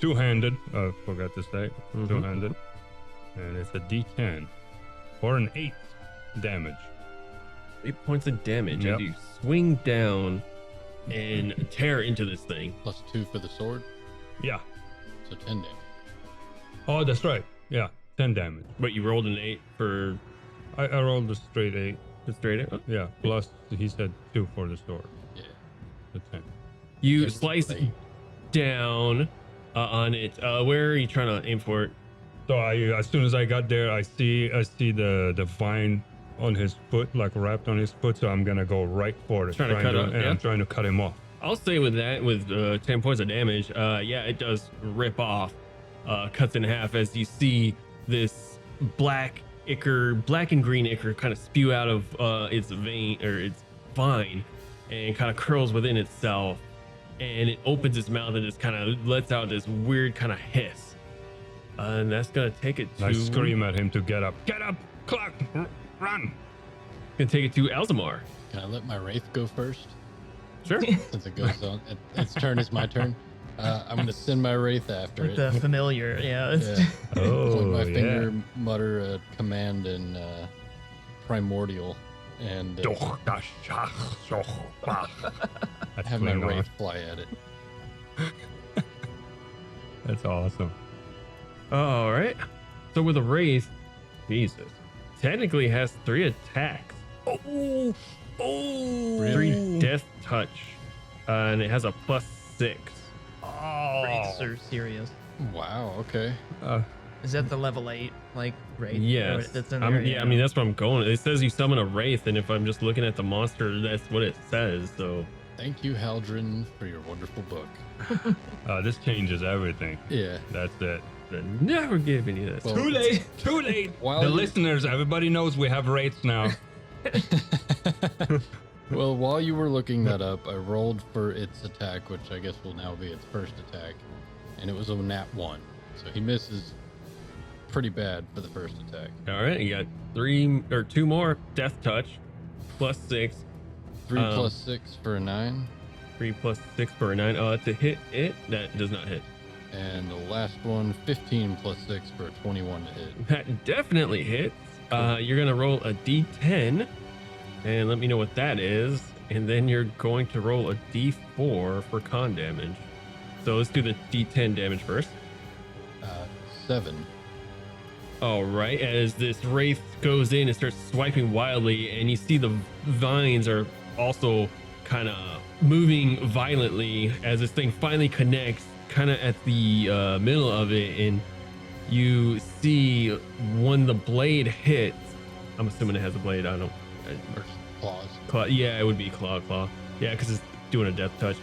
Two-handed. Forgot to say.
Mhm.
Two-handed. And it's a D10 for an 8 damage.
8 points of damage
Yep.
as you swing down and tear into this thing.
+2 for the sword,
Yeah.
so 10 damage.
Oh, that's right. Yeah, 10 damage.
But you rolled an 8 for
I rolled a straight 8.
the straight arrow.
Yeah, plus he said 2 for the sword.
Yeah.
The 10.
You
There's
slice
the-
down on it. Where are you trying to aim for it?
So as soon as I got there, I see the vine on his foot, like wrapped on his foot. So I'm gonna go right for it,
Trying to cut it,
and
yeah?
I'm trying to cut him off.
I'll say with that, with 10 points of damage, yeah, it does rip off, cuts in half as you see this black and green ichor kind of spew out of its vein or its vine and kind of curls within itself. And it opens its mouth and just kind of lets out this weird kind of hiss. And that's going to take it to...
I scream at him to get up. Get up! Cluck! Run!
Going to take it to Alzamar.
Can I let my wraith go first?
Sure.
Since it goes on, its turn is my turn. I'm gonna send my wraith after
Like
it.
the familiar, yeah. It's
Yeah.
Oh,
Point my
yeah.
finger, mutter a command in primordial, and
That's
have my
Klingon.
wraith fly at it.
That's awesome.
All right. So with a wraith, Jesus, technically has 3 attacks.
Oh!
3 death touch. and it has a +6.
Wraiths are serious.
Wow. Okay.
Is that the level 8 like wraith?
Yes.
That's in
Yeah,
there?
I mean that's what I'm going. It says you summon a wraith, and if I'm just looking at the monster, that's what it says. So
Thank you, Haldren, for your wonderful book.
This changes everything.
Yeah.
That's it.
I'm never giving you this.
Well,
Too late. Too late.
While
The
you-
listeners, everybody knows we have rates now.
Well, while you were looking that up, I rolled for its attack, which I guess will now be its first attack, and it was a nat 1. So he misses pretty bad for the first attack.
All right, you got 2 more death touch, +6.
3 plus 6 for a 9.
3 + 6 for a 9. To hit it, that does not hit.
And the last one, 15 plus 6 for a 21 to hit.
That definitely hits. You're gonna roll a D10, and let me know what that is, and then you're going to roll a D4 for con damage. So let's do the D10 damage first.
7.
All right, as this wraith goes in and starts swiping wildly, and you see the vines are also kind of moving violently as this thing finally connects kind of at the middle of it, and you see when the blade hits, I'm assuming it has a blade, I don't know.
Or claws.
Yeah, it would be claw. Yeah, because it's doing a death touch.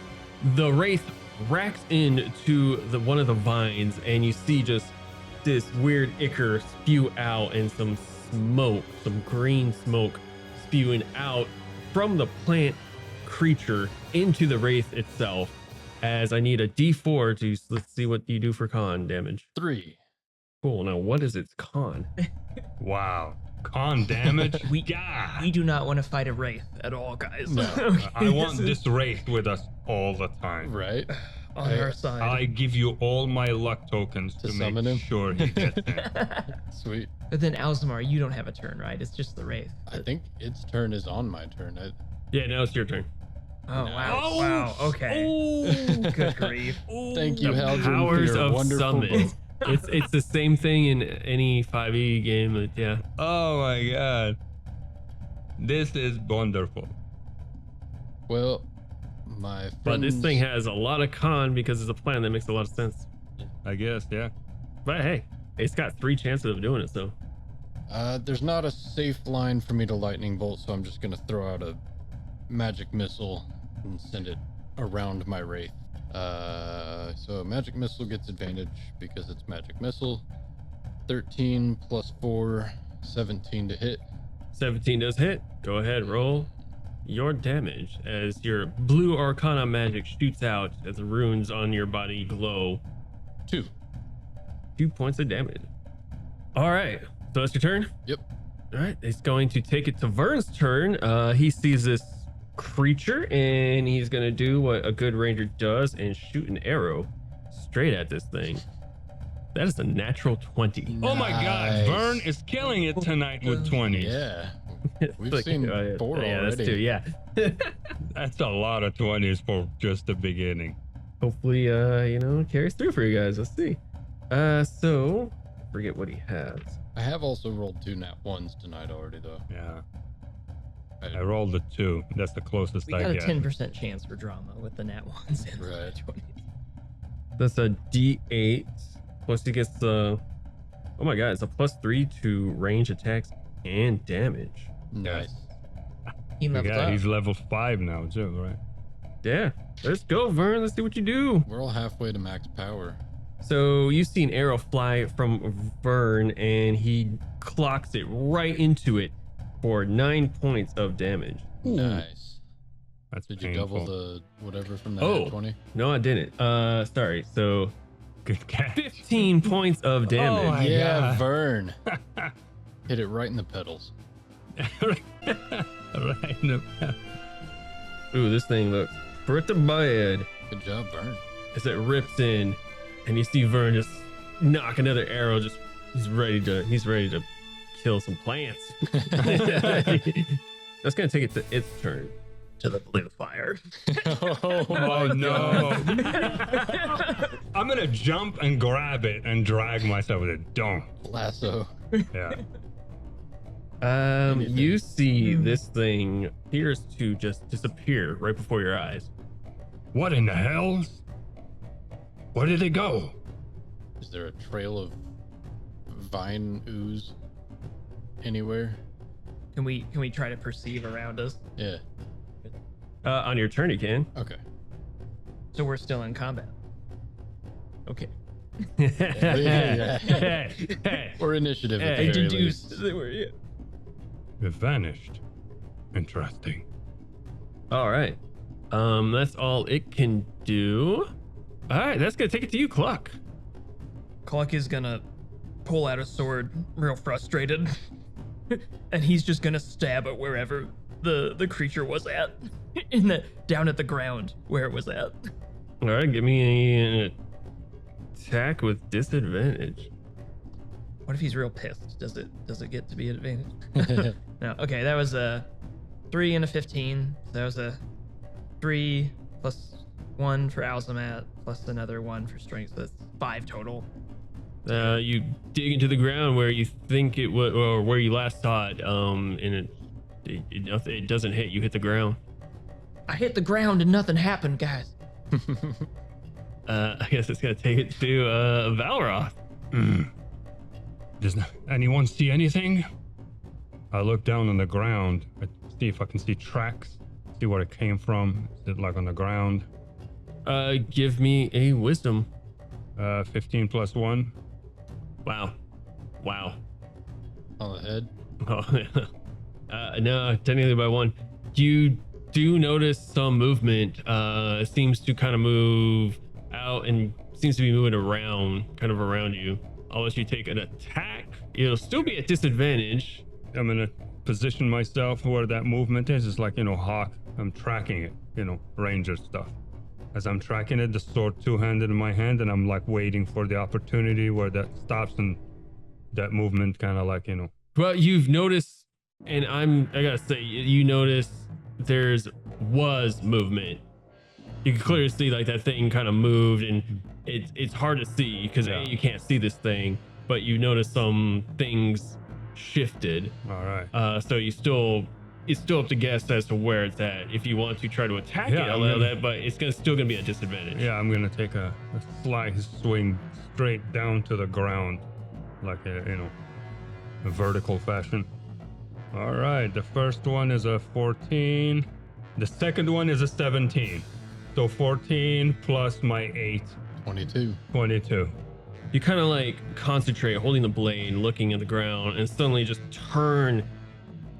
The wraith racks into one of the vines, and you see just this weird ichor spew out, and some smoke, some green smoke spewing out from the plant creature into the wraith itself. As I need a D4 to let's see what you do for con damage.
3.
Cool. Now, what is its con?
Wow. Con damage?
We
God.
do not want to fight a wraith at all, guys.
No.
I want this wraith with us all the time.
Right?
on our side.
I give you all my luck tokens to
summon
make
him?
sure he gets in.
Sweet.
But then Alzamar, you don't have a turn, right? It's just the wraith.
I think its turn is on my turn.
Yeah, now it's your turn.
Oh
Nice.
wow! Wow. Okay.
Oh,
Good grief.
Thank you,
the
Haldren, for
powers
your
of
wonderful
summon.
book.
It's the same thing in any 5e game. But yeah.
Oh my god. This is wonderful.
Well, my friends...
But this thing has a lot of con because it's a plan that makes a lot of sense.
I guess, yeah.
But hey, it's got 3 chances of doing it, so.
There's not a safe line for me to lightning bolt, so I'm just gonna throw out a magic missile and send it around my wraith. So magic missile gets advantage because it's magic missile. 13 plus 4, 17 to hit.
17 does hit. Go ahead, roll your damage as your blue arcana magic shoots out as the runes on your body glow.
2.
2 points of damage. All right, so that's your turn?
Yep.
All right, it's going to take it to Vern's turn. He sees this creature and he's going to do what a good ranger does and shoot an arrow straight at this thing. That is a natural 20.
Oh my god,
Nice.
Vern is killing it tonight with 20s.
Yeah. We've
Like,
seen
yeah,
4
yeah,
already.
that's 2, yeah.
That's a lot of 20s for just the beginning.
Hopefully, carries through for you guys. Let's see. So, forget what he has.
I have also rolled 2 nat 1s tonight already, though.
Yeah. I rolled a 2. That's the closest
We
I
got a
get.
10% chance for drama with the nat ones. And
Right.
20s.
That's a D8. Plus he gets the... Oh my god, it's a +3 to range attacks and damage.
Nice.
He leveled
Yeah,
up.
he's level 5 now too, right?
Yeah, let's go, Vern. Let's see what you do.
We're all halfway to max power.
So you see an arrow fly from Vern, and he clocks it right into it for 9 points of damage.
Nice.
That's
Did you
painful.
double the whatever from that
Oh.
20?
No, I didn't. Sorry. So
Good catch.
15 points of damage.
Oh, my
Yeah,
God.
Vern. Hit it right in the pedals.
Right in the-
Ooh, this thing looks pretty bad.
Good job, Vern.
As it rips in, and you see Vern just knock another arrow. He's ready to kill some plants. That's gonna take it to its turn. To the blue fire.
Oh no. I'm gonna jump and grab it and drag myself with it. Don't.
Lasso.
Yeah.
Anything.
You see this thing appears to just disappear right before your eyes.
What in the hell? Where did they go?
Is there a trail of vine ooze anywhere?
Can we try to perceive around us?
Yeah.
On your turn, you can.
Okay.
So we're still in combat. Okay.
Yeah. Or initiative. At
Hey,
the very
deduced
least.
that we're
It vanished. Interesting.
All right. That's all it can do. All right, that's gonna take it to you, Cluck.
Cluck is gonna pull out a sword, real frustrated, and he's just gonna stab at wherever the creature was at, down at the ground where it was at.
All right, give me an attack with disadvantage.
What if he's real pissed? Does it get to be an advantage? No. Okay, that was a 3 and a 15. So that was a 3 plus 1 for Alzamat plus another 1 for strength. So that's 5 total.
You dig into the ground where you think it was, or where you last saw it, and it doesn't hit. You hit the ground.
I hit the ground and nothing happened, guys.
I guess it's gonna take it to Valroth.
Does anyone see anything? I look down on the ground. I see if I can see tracks. See where it came from. Is it like on the ground?
Give me a wisdom.
15 plus 1.
Wow.
On the head.
Oh, no, technically by 1. You do notice some movement. It seems to kind of move out and seems to be moving around, kind of around you. Unless you take an attack, it'll still be at disadvantage.
I'm gonna position myself where that movement is. It's like, Hawk. I'm tracking it, ranger stuff. As I'm tracking it, the sword two-handed in my hand, and I'm like waiting for the opportunity where that stops and that movement kind of like,
Well, you've noticed, and I gotta say, you notice was movement. You can clearly see like that thing kind of moved, and it's hard to see because you can't see this thing, but you notice some things shifted.
All right.
So it's still up to guess as to where it's at. If you want to try to attack it,
I'm
allow
gonna-
that, but it's still gonna be a disadvantage.
Yeah, I'm gonna take a slight swing straight down to the ground, like a vertical fashion. All right, the first one is a 14. The second one is a 17. So 14 plus my 8,
22.
22.
You kind of like concentrate, holding the blade, looking at the ground, and suddenly just turn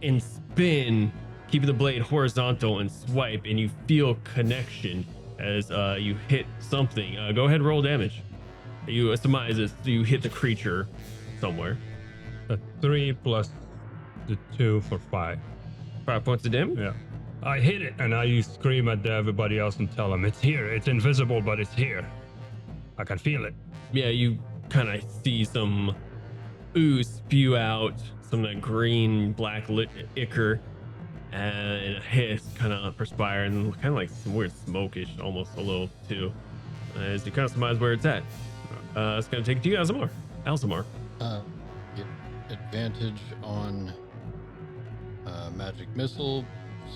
and spin, keeping the blade horizontal and swipe, and you feel connection as you hit something. Go ahead and roll damage. You surmise it, you hit the creature somewhere.
A 3 plus the 2 for 5.
5 points of damage?
Yeah. I hit it, and I scream at everybody else and tell them, it's here. It's invisible, but it's here. I can feel it.
Yeah, you kind of see some ooze spew out, some of that green, black ichor, and a hiss kind of perspire, and kind of like some weird smokish, almost a little too, as you kind of surmise where it's at. It's going to take it to you, Alzamar.
Get advantage on magic missile,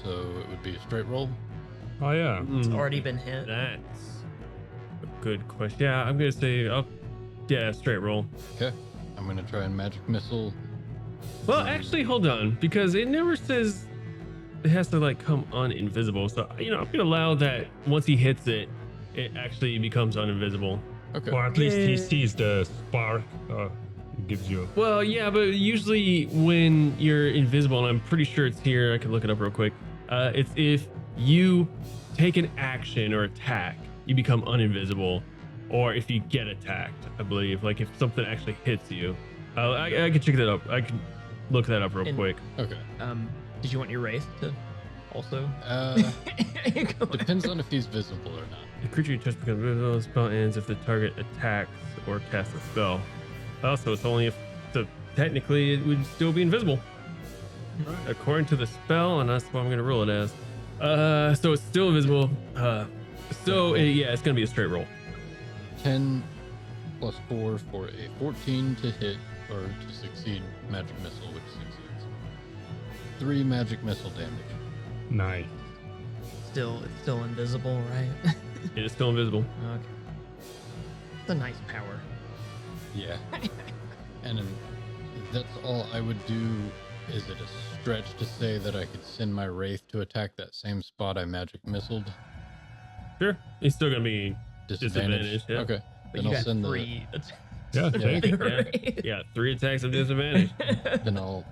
so it would be a straight roll.
Oh, yeah.
It's already been hit.
That's a good question. Yeah, I'm going to say, straight roll.
Okay. I'm gonna try and magic missile.
Well, actually, hold on, because it never says it has to like come uninvisible. So, I'm going to allow that once he hits it, it actually becomes uninvisible.
Okay.
Or at least he sees the spark. Gives you.
Well, yeah, but usually when you're invisible, and I'm pretty sure it's here, I can look it up real quick. It's if you take an action or attack, you become uninvisible, or if you get attacked, I believe. Like if something actually hits you. I can check that up. I can look that up real quick.
Okay.
Did you want your wraith to also?
Depends on if he's visible or not.
The creature you touch becomes invisible. The spell ends if the target attacks or casts a spell. So it's only if, so technically it would still be invisible. According to the spell, and that's what I'm going to roll it as. So it's still invisible. It's going to be a straight roll.
10 plus 4 for a 14 to hit or to succeed magic missile, which succeeds. 3 magic missile damage.
Nice.
It's still invisible, right?
It is still invisible.
Okay. It's a nice power.
Yeah. And that's all I would do. Is it a stretch to say that I could send my Wraith to attack that same spot I magic missiled?
Sure. He's still gonna be
Disadvantage.
disadvantaged. Yeah.
Okay.
But
Then
you
I'll
got
send
3
Yeah, take it.
Yeah. 3 attacks of disadvantage.
Then I'll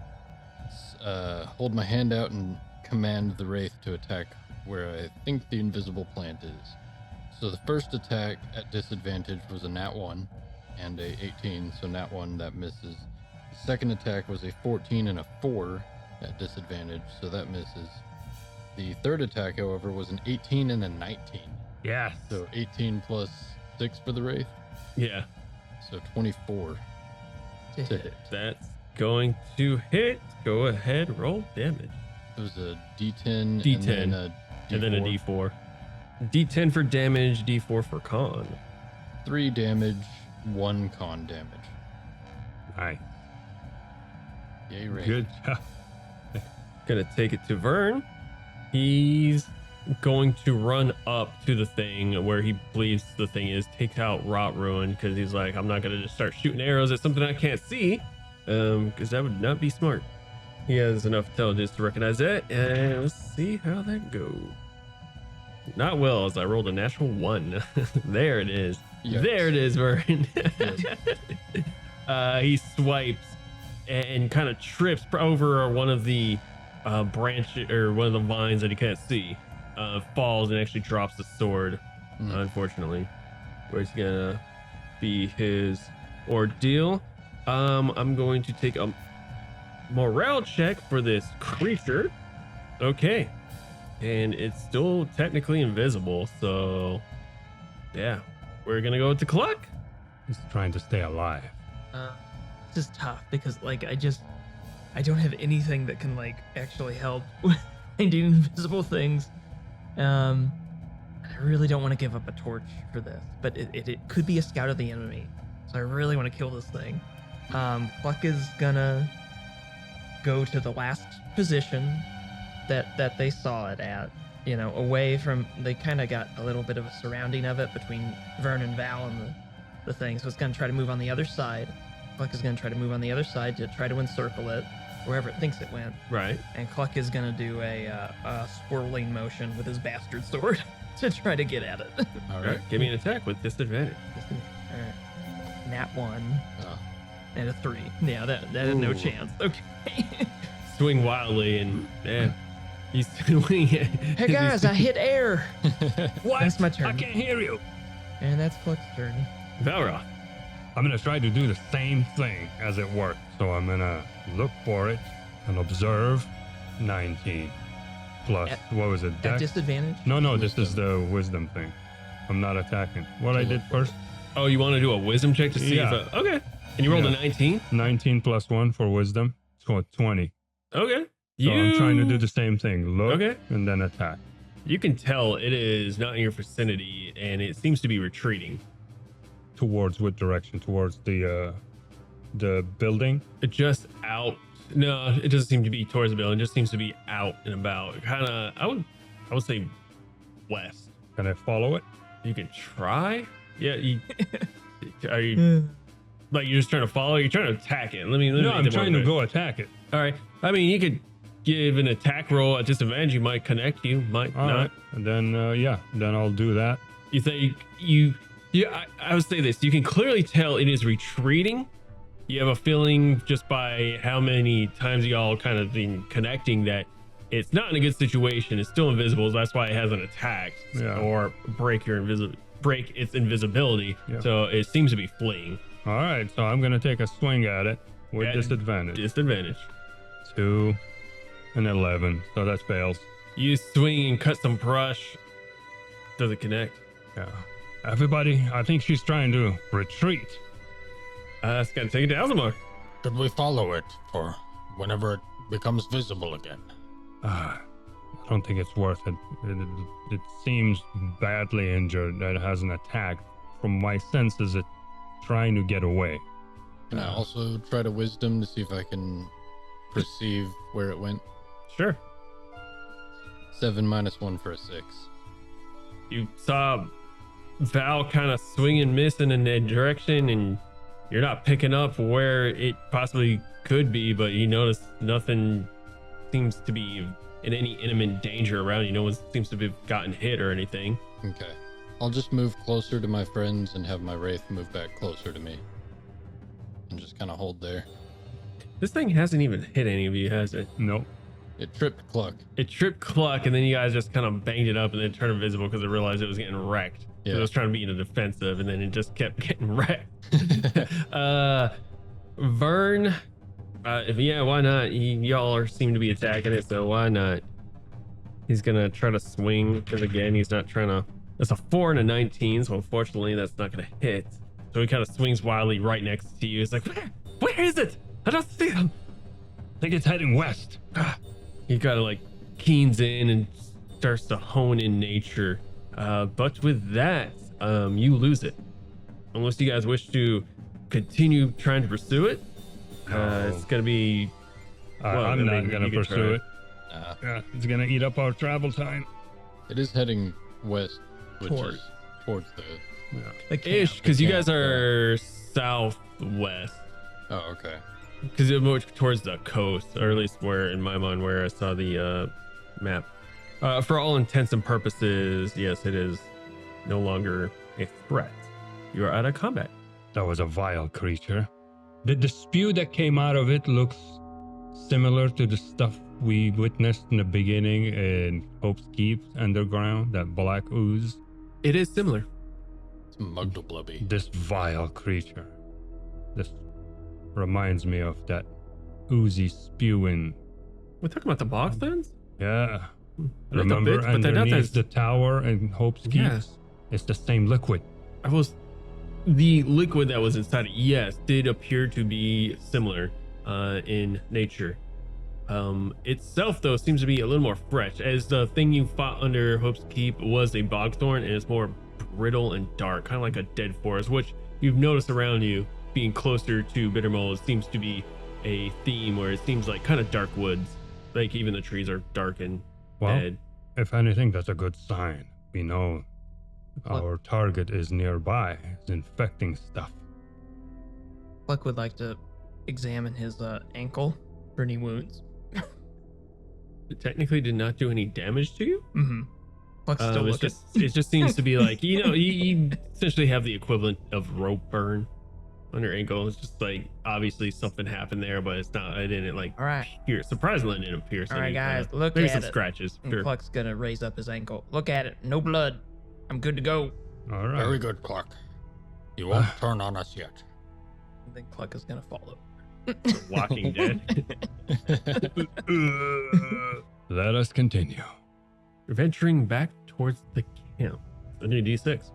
hold my hand out and command the Wraith to attack where I think the invisible plant is. So the first attack at disadvantage was a nat 1 and a 18, so nat 1, that misses. The second attack was a 14 and a 4 at disadvantage, so that misses. The third attack, however, was an 18 and a 19.
Yes.
So 18 plus 6 for the Wraith,
Yeah.
so 24 to hit.
That's going to hit. Go ahead, roll damage.
It was a D10,
D10,
and then a D4.
And then a D4. D10 for damage, D4 for con.
3 damage, 1 con damage.
Nice.
Yay, Wraith.
Good job.
Gonna take it to Vern. He's going to run up to the thing where he believes the thing is, take out Rot Ruin, because he's like, I'm not gonna just start shooting arrows at something I can't see, because that would not be smart. He has enough intelligence to recognize that, and let's see how that goes. Not well, as I rolled a natural 1. There it is.
Yikes.
There it is, Vern. He swipes and kind of trips over one of the branches or one of the vines that he can't see. Falls and actually drops the sword, unfortunately. Where's gonna be his ordeal. I'm going to take a morale check for this creature. Okay. And it's still technically invisible, so yeah. We're gonna go with the Cluck.
He's trying to stay alive.
This is tough because like I don't have anything that can like actually help finding invisible things. I really don't want to give up a torch for this, but it could be a scout of the enemy, so I really want to kill this thing. Cluck is gonna go to the last position that they saw it at, you know, away from, they kind of got a little bit of a surrounding of it between Vern and Val and the thing, so it's going to try to move on the other side. Cluck is going to try to move on the other side to try to encircle it wherever it thinks it went.
Right.
And Cluck is going to do a swirling motion with his bastard sword to try to get at it.
All
All
right.
right. Give me an attack with disadvantage.
All right. Nat 1
Oh.
and a 3. Yeah, that had no
Ooh.
chance. Okay.
Swing wildly and yeah. He's swinging.
Hey guys, I hit air.
What?
That's my turn.
I can't hear you.
And that's Cluck's turn.
Valroth.
I'm gonna try to do the same thing as it worked. So I'm gonna look for it and observe. 19 plus what was it?
At
Dex?
disadvantage?
No, this is the wisdom thing. I'm not attacking. What I did first?
Oh, you want to do a wisdom check to see
Yeah.
if okay. And you rolled a
Yeah.
19?
19 plus 1 for wisdom. So 20.
Okay.
So I'm trying to do the same thing. Look
Okay.
and then attack.
You can tell it is not in your vicinity and it seems to be retreating.
Towards what direction? Towards the building?
Just out. No, it doesn't seem to be towards the building. It just seems to be out and about. Kind of, I would say west.
Can I follow it?
You can try. Yeah. Are you like you're just trying to follow? You're trying to attack it. Let me
No,
make
I'm
the
trying to
motivate.
go attack it.
All right. I mean, you could give an attack roll at disadvantage. You might connect. You might
All
not.
right. And then, then I'll do that.
You think I would say this. You can clearly tell it is retreating. You have a feeling just by how many times y'all kind of been connecting that it's not in a good situation. It's still invisible. That's why it hasn't attacked or break its invisibility.
Yeah.
So it seems to be fleeing.
All right. So I'm going to take a swing at it with
At
disadvantage.
Disadvantage.
2 and 11. So that fails.
You swing and cut some brush. Does it connect?
Yeah. Everybody, I think she's trying to retreat.
It's gonna take it to Alzamar.
Should we follow it for whenever it becomes visible again?
I don't think it's worth it. It seems badly injured. It has an attack. From my senses, it's trying to get away.
Can I also try to wisdom to see if I can perceive where it went?
Sure.
7 minus 1 for a 6.
you saw Val kind of swing and miss in a direction, and you're not picking up where it possibly could be, but you notice nothing seems to be in any imminent danger around you. No one seems to have gotten hit or anything.
Okay. I'll just move closer to my friends and have my wraith move back closer to me. And just kind of hold there.
This thing hasn't even hit any of you, has it?
Nope.
It tripped Cluck.
It tripped Cluck, and then you guys just kind of banged it up and then turned invisible because it realized it was getting wrecked.
Yeah.
It was trying to be in a defensive, and then it just kept getting wrecked. Vern, yeah, why not? Y'all seem to be attacking it, so why not? He's gonna try to swing, because again, he's not trying to. That's a 4 and a 19, so unfortunately, that's not gonna hit. So he kind of swings wildly right next to you. He's like, where is it? I don't see him.
I think it's heading west.
He kind of like keens in and starts to hone in nature. But with that, you lose it. Unless you guys wish to continue trying to pursue it. It's gonna be.
I'm not gonna pursue it.
Uh,
Yeah, it's gonna eat up our travel time.
It is heading west, which is towards the...
Yeah.
Ish, because you
camp,
guys are southwest.
Oh, okay.
Because you're more towards the coast, or at least where, in my mind, where I saw the map. For all intents and purposes, yes, it is no longer a threat. You are out of combat.
That was a vile creature. Did the spew that came out of it looks similar to the stuff we witnessed in the beginning in Hope's Keep underground, that black ooze?
It is similar.
It's Mugdulblubby.
This vile creature. This reminds me of that oozy spewing.
We're talking about the boxlands?
Yeah.
Not
Remember
the bits, but they're not
underneath
as-
the tower in Hope's Keep?
Yes.
It's the same liquid.
The liquid that was inside it, yes, did appear to be similar in nature. Itself, though, seems to be a little more fresh, as the thing you fought under Hope's Keep was a bogthorn, and it's more brittle and dark, kind of like a dead forest, which you've noticed around you. Being closer to Bittermold seems to be a theme where it seems like kind of dark woods, like even the trees are dark and
Well,
dead.
if anything, that's a good sign. We know our target is nearby. It's infecting stuff.
Pluck would like to examine his ankle for any wounds.
It technically did not do any damage to you.
Mm-hmm. Pluck's still
It
looking.
just seems to be like, you essentially have the equivalent of rope burn on your ankle. It's just like, obviously something happened there, but it's not, it didn't like
All right.
pierce. Surprisingly, it didn't pierce.
All right,
any
guys,
kind of-
look
maybe
at
some
it.
scratches.
And
Sure.
Pluck's gonna raise up his ankle. Look at it. No blood. I'm good to go.
All right.
Very good, Cluck. You won't turn on us yet.
I think Pluck is gonna follow.
Walking Dead.
Let us continue.
You're venturing back towards the camp. A new D6.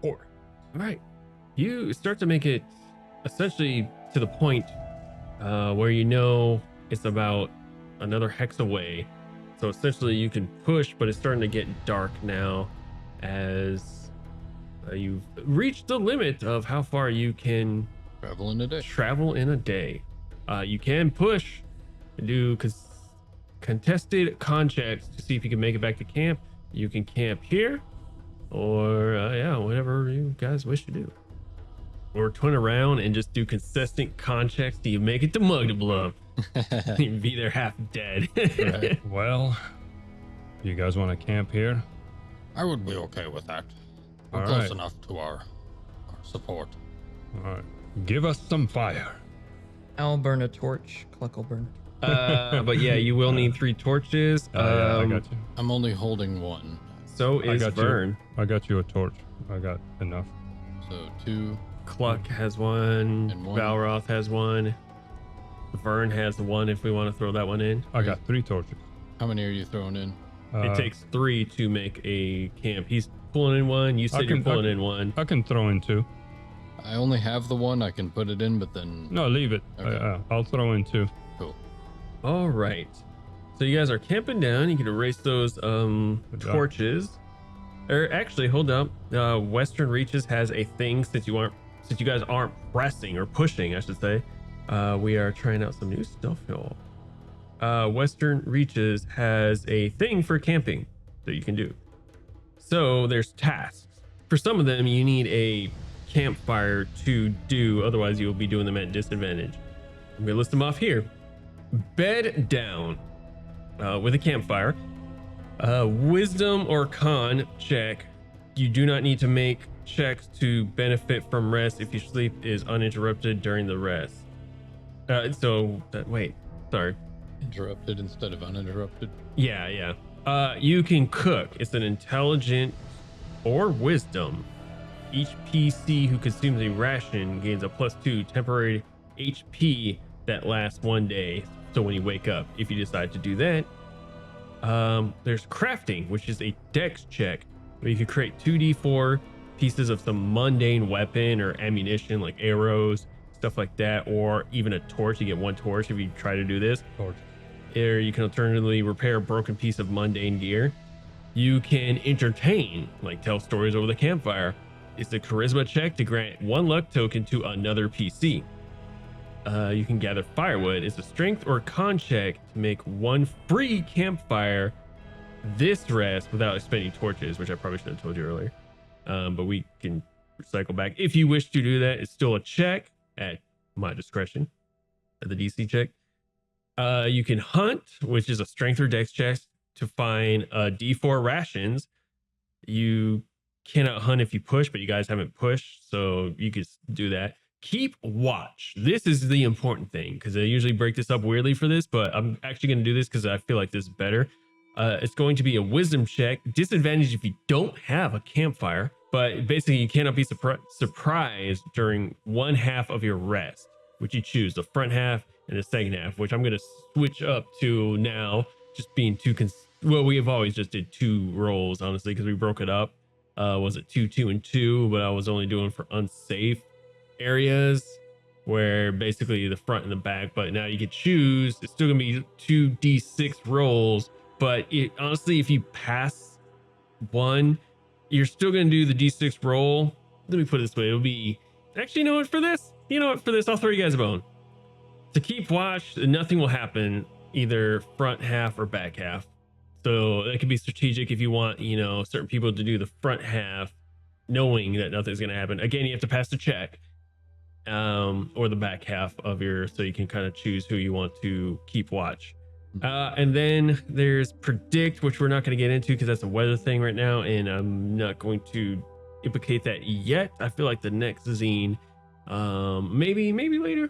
4. All right. You start to make it essentially to the point where you know it's about another hex away. So essentially you can push, but it's starting to get dark now as you've reached the limit of how far you can
Travel in a day.
travel in a day. You can push and do contested con checks to see if you can make it back to camp. You can camp here, or yeah, whatever you guys wish to do. Or turn around and just do consistent con checks till you make it to Mugdulblub. You'd be there half dead.
Right.
Well, you guys want to camp here?
I would be okay with that. We're
All
close
right.
enough to our support.
All right. Give us some fire.
I'll burn a torch. Cluck will burn.
But yeah, you will need 3 torches.
Yeah, I got you.
I'm only holding one.
So
I
is
got
Vern.
you. I got you a torch. I got enough.
So 2.
Cluck has one.
And 1.
Valroth has one. Vern has one if we want to throw that one in.
I got 3 torches.
How many are you throwing in?
It takes 3 to make a camp. He's pulling in one. You said you're pulling in one.
I can throw in 2.
I only have the one. I can put it in, but then...
No, leave it.
Okay.
I'll throw in 2.
Cool.
All right. So you guys are camping down. You can erase those torches. Or actually, hold up. Western Reaches has a thing since you guys aren't pressing or pushing, I should say. We are trying out some new stuff, y'all. Western Reaches has a thing for camping that you can do. So there's tasks. For some of them, you need a campfire to do, otherwise you'll be doing them at disadvantage. I'm gonna list them off here. Bed down with a campfire. Wisdom or con check. You do not need to make checks to benefit from rest if your sleep is uninterrupted during the rest. Sorry.
Interrupted instead of uninterrupted.
Yeah. You can cook. It's an intelligent or wisdom. Each PC who consumes a ration gains a +2 temporary HP that lasts 1 day. So when you wake up, if you decide to do that. There's crafting, which is a dex check, where you can create 2d4 pieces of some mundane weapon or ammunition like arrows, stuff like that, or even a torch. You get 1 torch if you try to do this.
Torch.
Or you can alternatively repair a broken piece of mundane gear. You can entertain, like tell stories over the campfire. It's a charisma check to grant 1 luck token to another PC. You can gather firewood. It's a strength or con check to make 1 free campfire this rest without expending torches, which I probably should have told you earlier. But we can cycle back. If you wish to do that, it's still a check at my discretion, at the DC check. You can hunt, which is a strength or dex check to find D4 rations. You cannot hunt if you push, but you guys haven't pushed, so you can do that. Keep watch. This is the important thing, because I usually break this up weirdly for this, but I'm actually going to do this because I feel like this is better. It's going to be a wisdom check. Disadvantage if you don't have a campfire, but basically you cannot be surprised during 1 half of your rest, which you choose, the front half and the second half, which I'm going to switch up to now, just being well, we have always just did 2 rolls, honestly, because we broke it up. Was it 2, 2, and 2, but I was only doing for unsafe areas where basically the front and the back, but now you can choose. It's still gonna be 2d6 rolls, but honestly, if you pass 1, you're still gonna do the d6 roll. Let me put it this way, it'll be actually, you know what, for this I'll throw you guys a bone. To keep watch, nothing will happen either front half or back half, so that could be strategic if you want, certain people to do the front half knowing that nothing's gonna happen. Again, you have to pass the check, or the back half of so you can kind of choose who you want to keep watch. And then there's predict, which we're not going to get into because that's a weather thing right now, and I'm not going to implicate that yet. I feel like the next zine, maybe later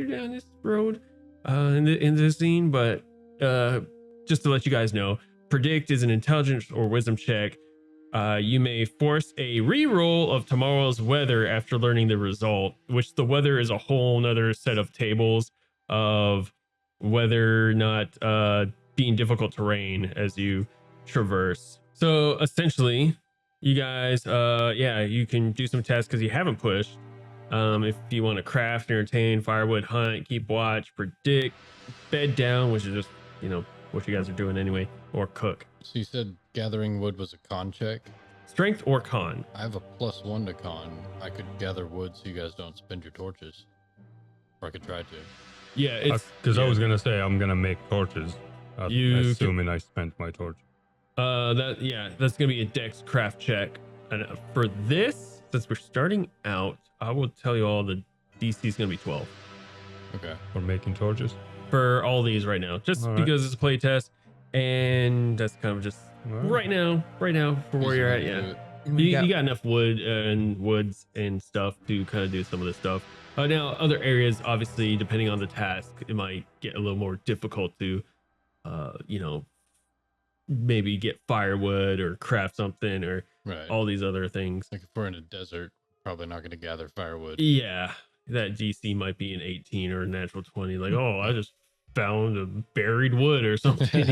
down this road, in this zine, but just to let you guys know, predict is an intelligence or wisdom check. You may force a re-roll of tomorrow's weather after learning the result, which the weather is a whole nother set of tables of whether or not being difficult terrain as you traverse. So essentially, you guys, you can do some tasks because you haven't pushed. If you want to craft, entertain, firewood, hunt, keep watch, predict, bed down, which is just, what you guys are doing anyway, or cook.
So you said gathering wood was a con check?
Strength or con?
I have a +1 to con. I could gather wood so you guys don't spend your torches. Or I could try to.
Yeah, it's...
Because I was going to say, I'm going to make torches. Assuming I spent my torch.
That's going to be a dex craft check. And for this, since we're starting out, I will tell you all the DC is going to be 12.
Okay.
For making torches?
For all these right now, just because it's a play test, and that's kind of just right now for where you're at. Yeah, you got enough wood and woods and stuff to kind of do some of this stuff. Now other areas, obviously, depending on the task, it might get a little more difficult to, maybe get firewood or craft something or all these other things.
Like if we're in a desert, probably not going to gather firewood.
Yeah. That DC might be an 18 or a natural 20. Like, I just found a buried wood or something,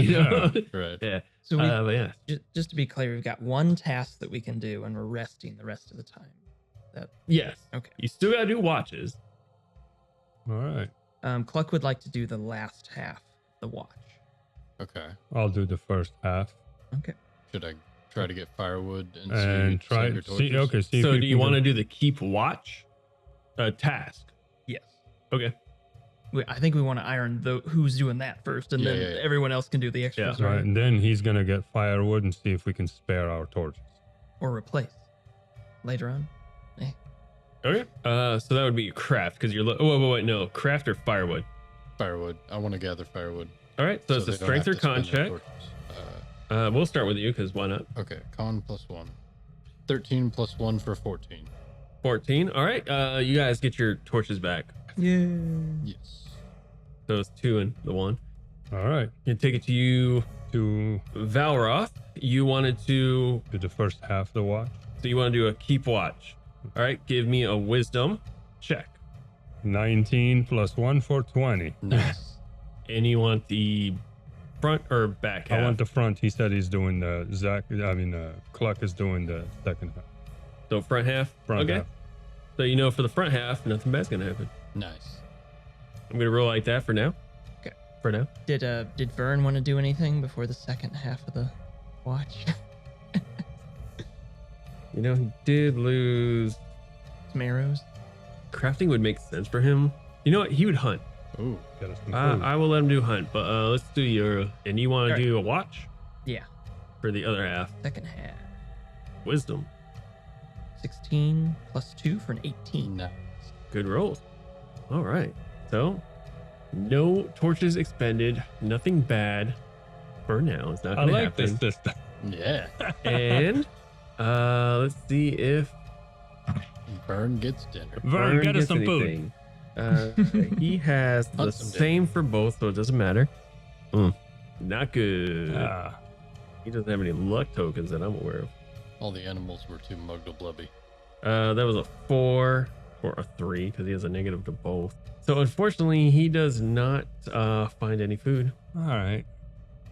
Right.
Yeah. So just to be clear, we've got 1 task that we can do, and we're resting the rest of the time.
Yes.
Okay.
You still gotta do watches.
All right.
Cluck would like to do the last half, the watch.
Okay.
I'll do the first half.
Okay.
Should I try to get firewood and
try
your torches?
see? Okay. See.
So do you want to do the keep watch task?
Yes.
Okay.
I think we want to iron who's doing that first, and then everyone else can do the extras.
Right, and then he's gonna get firewood and see if we can spare our torches.
or replace later on.
Okay. So that would be craft because you're. Wait, no, craft or firewood.
Firewood. I want to gather firewood.
All right. So it's a
they don't
strength
have
or
to spend
con
their
check.
torches.
We'll start with you because why not?
Okay, con +1. 13 + 1 for 14.
14. All right. You guys get your torches back.
Yeah.
Yes.
So it's 2 and the 1.
All right.
You take it to you,
To
Valroth. You wanted to.
do the first half of the watch.
So you want to do a keep watch. All right. Give me a wisdom check.
19 + 1 for 20.
Nice.
And you want the front or back half?
I want the front. He said he's doing the Cluck is doing the second half.
So front half?
Front
okay.
half.
So you know for the front half, nothing bad's going to happen.
Nice.
I'm going to roll like that for now.
Okay.
For now.
Did Vern want to do anything before the second half of the watch?
You know, he did lose.
Some arrows.
Crafting would make sense for him. You know what? He would hunt.
Ooh.
Get us some food.
I will let him do hunt, but let's do your. And you want to
All right.
do a watch
Yeah.
for the other half?
Second half.
Wisdom.
16 + 2 for an 18.
Nice.
Good rolls. All right. So, no torches expended. Nothing bad for now. It's not
I
going to
like
happen.
this system.
Yeah.
And let's see if
Burn gets dinner.
Vern, get us
gets
some food.
anything. He has the
Hunt some
same for both, so it doesn't matter. Not good.
Ah,
He doesn't have any luck tokens that I'm aware of.
All the animals were too Mugdulblubby.
That was a 4 or a 3 because he has a negative to both. So unfortunately, he does not find any food.
all right.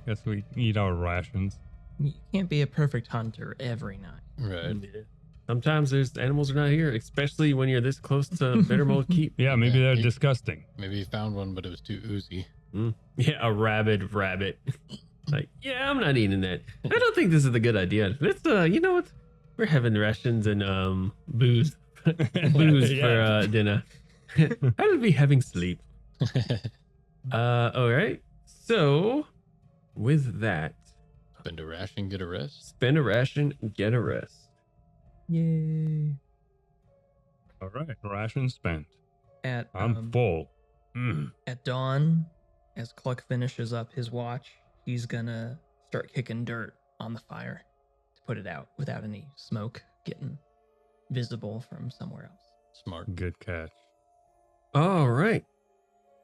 Guess we eat our rations.
You can't be a perfect hunter every night.
Right.
Sometimes there's animals are not here, especially when you're this close to Bittermold Keep.
Yeah, maybe
Yeah,
they're
he-
disgusting.
Maybe he found one, but it was too oozy.
Yeah, a rabid rabbit. Like, yeah, I'm not eating that. I don't think this is a good idea. Let's you know what? We're having rations and booze. Booze
Yeah.
for dinner. I'll be having sleep. All right. So with that,
Spend a ration, get a rest.
spend a ration, get a rest.
Yay.
All right, ration spent.
At
I'm full. Mm.
at dawn, as Cluck finishes up his watch, he's gonna start kicking dirt on the fire to put it out without any smoke getting visible from somewhere else.
Smart.
Good catch.
All right.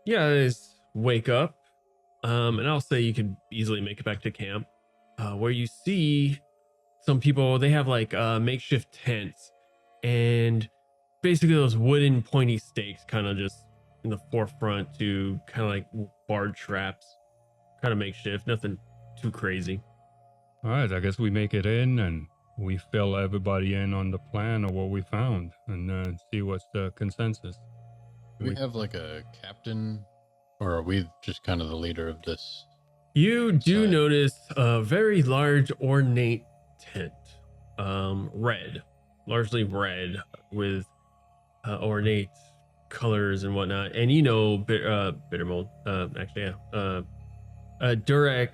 You guys wake up, and I'll say you could easily make it back to camp, where you see some people. They have like makeshift tents, and basically those wooden pointy stakes, kind of just in the forefront to kind of like barred traps, kind of makeshift. Nothing too crazy.
All right, I guess we make it in and we fill everybody in on the plan of what we found and see what's the consensus.
Do we have like a captain, or are we just kind of the leader of this?
You do
Side.
notice a very large ornate tent, red, largely red with ornate colors and whatnot. And you know, Bittermold, actually, yeah, Durek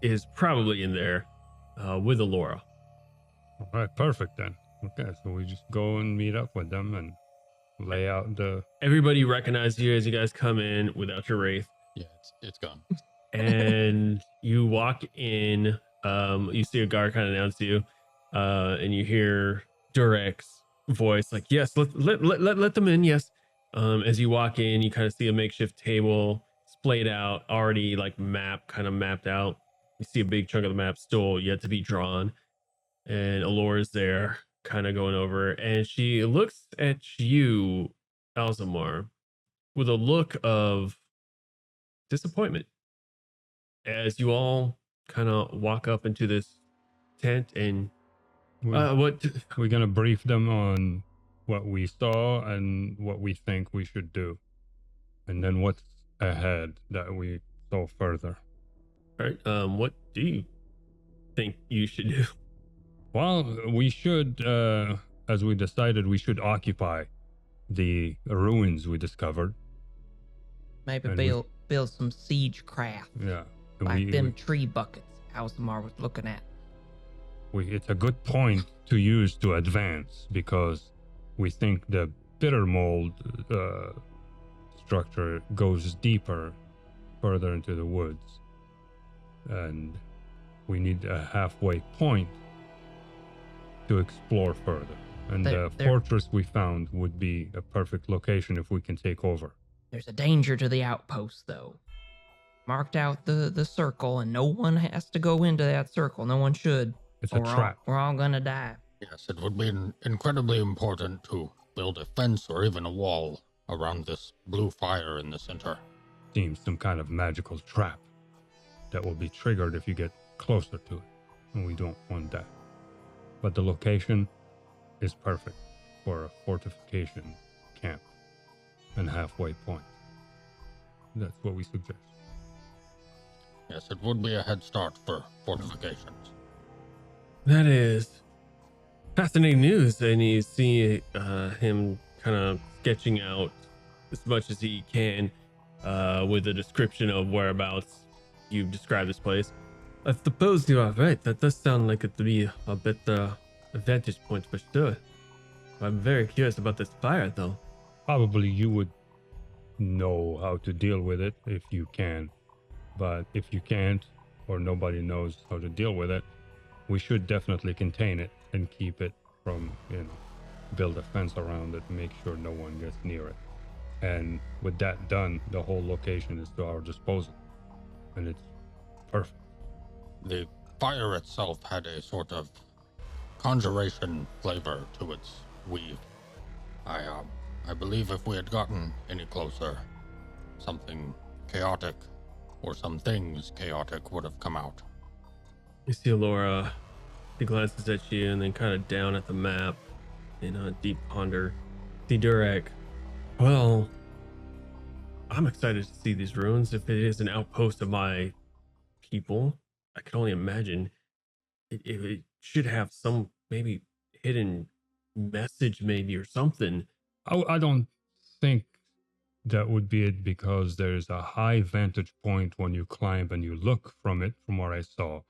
is probably in there with Alora.
All right, perfect then. Okay, so we just go and meet up with them and lay out the...
Everybody recognizes you as you guys come in without your wraith,
Yeah, it's gone.
and you walk in. You see a guard kind of announce you, and you hear Durek's voice, like, "Yes, let them in." Yes. As you walk in, you kind of see a makeshift table splayed out, already like kind of mapped out. You see a big chunk of the map still yet to be drawn, and Alora's there, kind of going over, and she looks at you, Alzamar, with a look of disappointment as you all kind of walk up into this tent. And what?
We're going to brief them on what we saw and what we think we should do. And then what's ahead that we go further.
All right. What do you think you should do?
Well, we should, as we decided, we should occupy the ruins we discovered.
Maybe
And
build some siege craft,
Yeah. And
like them tree buckets Alzamar was looking at.
it's a good point to use to advance, because we think the bitter mold structure goes deeper, further into the woods, and we need a halfway point to explore further. And the fortress we found would be a perfect location if we can take over.
There's a danger to the outpost, though. Marked out the circle, and no one has to go into that circle. No one should.
It's a trap.
We're all gonna die.
Yes, it would be incredibly important to build a fence or even a wall around this blue fire in the center.
Seems some kind of magical trap that will be triggered if you get closer to it, and we don't want that. But the location is perfect for a fortification camp and halfway point. That's what we suggest.
Yes, it would be a head start for fortifications.
That is fascinating news, and you see him kind of sketching out as much as he can with a description of whereabouts you describe this place. I suppose you are right. That does sound like it to be a better vantage point for sure. I'm very curious about this fire, though.
Probably you would know how to deal with it if you can. But if you can't, or nobody knows how to deal with it, we should definitely contain it and keep it from, build a fence around it and make sure no one gets near it. And with that done, the whole location is to our disposal. And it's perfect.
The fire itself had a sort of conjuration flavor to its weave. I believe if we had gotten any closer, something chaotic, or some things chaotic, would have come out.
You see Laura, she glances at you and then kind of down at the map in a deep ponder. See Durek, well, I'm excited to see these ruins. If it is an outpost of my people, I can only imagine it should have some maybe hidden message maybe or something.
I don't think that would be it, because there's a high vantage point when you climb and you look from it, from what I saw.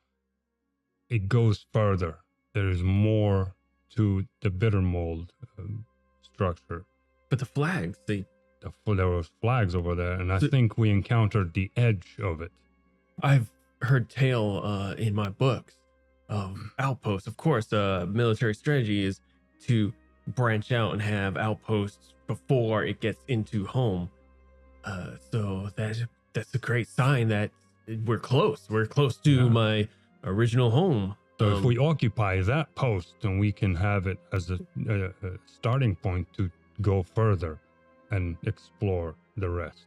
It goes further. There is more to the bitter mold structure.
But the flags, there
were flags over there, and I think we encountered the edge of it.
I've heard tale in my books of outposts. Of course, military strategy is to branch out and have outposts before it gets into home. So that's a great sign that we're close. We're close to my original home.
So if we occupy that post, then we can have it as a starting point to go further and explore the rest.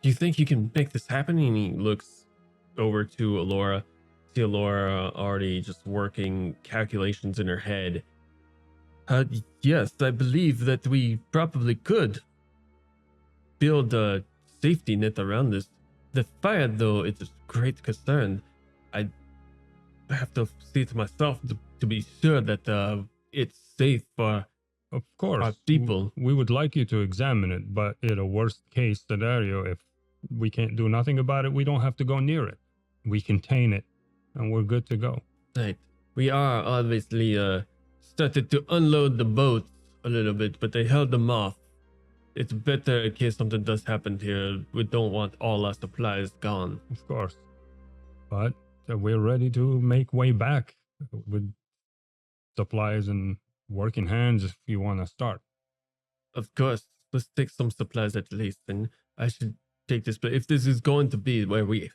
Do you think you can make this happen? And he looks over to Alora. See Alora already just working calculations in her head. Yes, I believe that we probably could build a safety net around this. The fire, though, is a great concern. I have to see to myself to be sure that it's safe for
of course
our people.
We would like you to examine it, but in a worst case scenario, if we can't do nothing about it, we don't have to go near it. We contain it, and we're good to go.
Right. We are obviously started to unload the boats a little bit, but they held them off. It's better in case something does happen here. We don't want all our supplies gone.
Of course. But we're ready to make way back with supplies and working hands if you want to start.
Of course. Let's take some supplies at least. And I should take this. But if this is going to be where we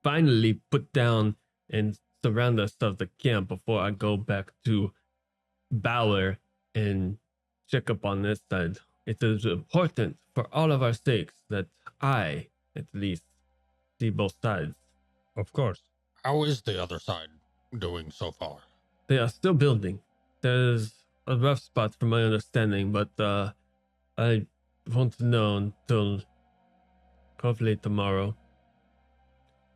finally put down and surround ourselves the camp before I go back to Bauer and check up on this side, it is important for all of our sakes that I, at least, see both sides.
Of course.
How is the other side doing so far?
They are still building. There's a rough spot from my understanding, but I won't know until hopefully tomorrow.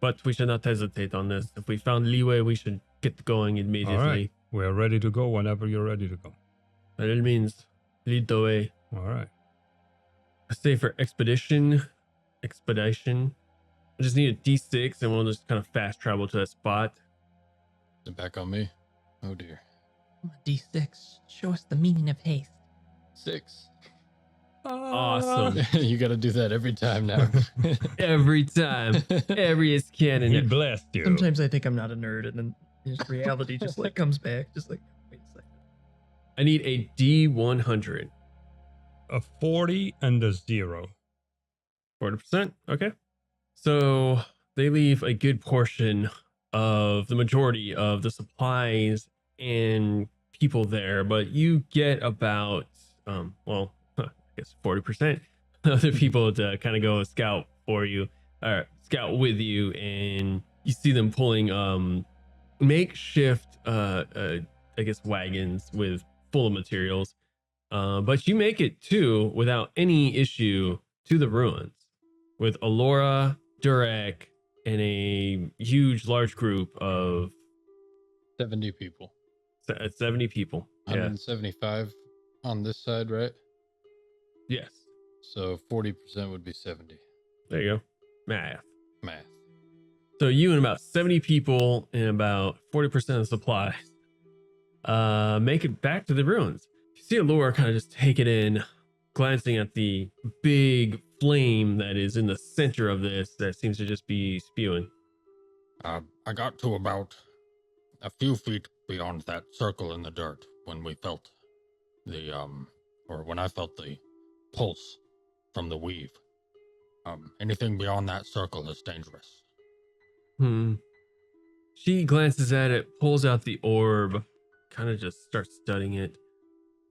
But we should not hesitate on this. If we found leeway, we should get going immediately.
All right. We are ready to go whenever you're ready to go.
By all means, lead the way.
All right.
I say for expedition. I just need a D6 and we'll just kind of fast travel to that spot.
Is it back on me? Oh dear.
D6. Show us the meaning of haste.
6.
Awesome.
You got to do that every time now.
Every time. Every is
He
canon.
blessed you.
Sometimes I think I'm not a nerd, and then just reality just like comes back. Just like, wait a second.
I need a D100.
A 40 and a 0.
40%. Okay. So they leave a good portion of the majority of the supplies and people there, but you get about, I guess 40% of the people to kind of go scout for you, or scout with you, and you see them pulling makeshift, I guess, wagons with full of materials. But you make it too without any issue to the ruins with Alora, Durek, and a large group of
70 people.
70 people. Yeah.
175 on this side, right?
Yes.
So 40% would be 70.
There you go. Math.
So
you and about 70 people and about 40% of the supplies make it back to the ruins. You see Alora kind of just take it in, glancing at the big flame that is in the center of this that seems to just be spewing.
I got to about a few feet beyond that circle in the dirt when we felt when I felt the pulse from the weave. Anything beyond that circle is dangerous.
She glances at it, pulls out the orb, kind of just starts studying it,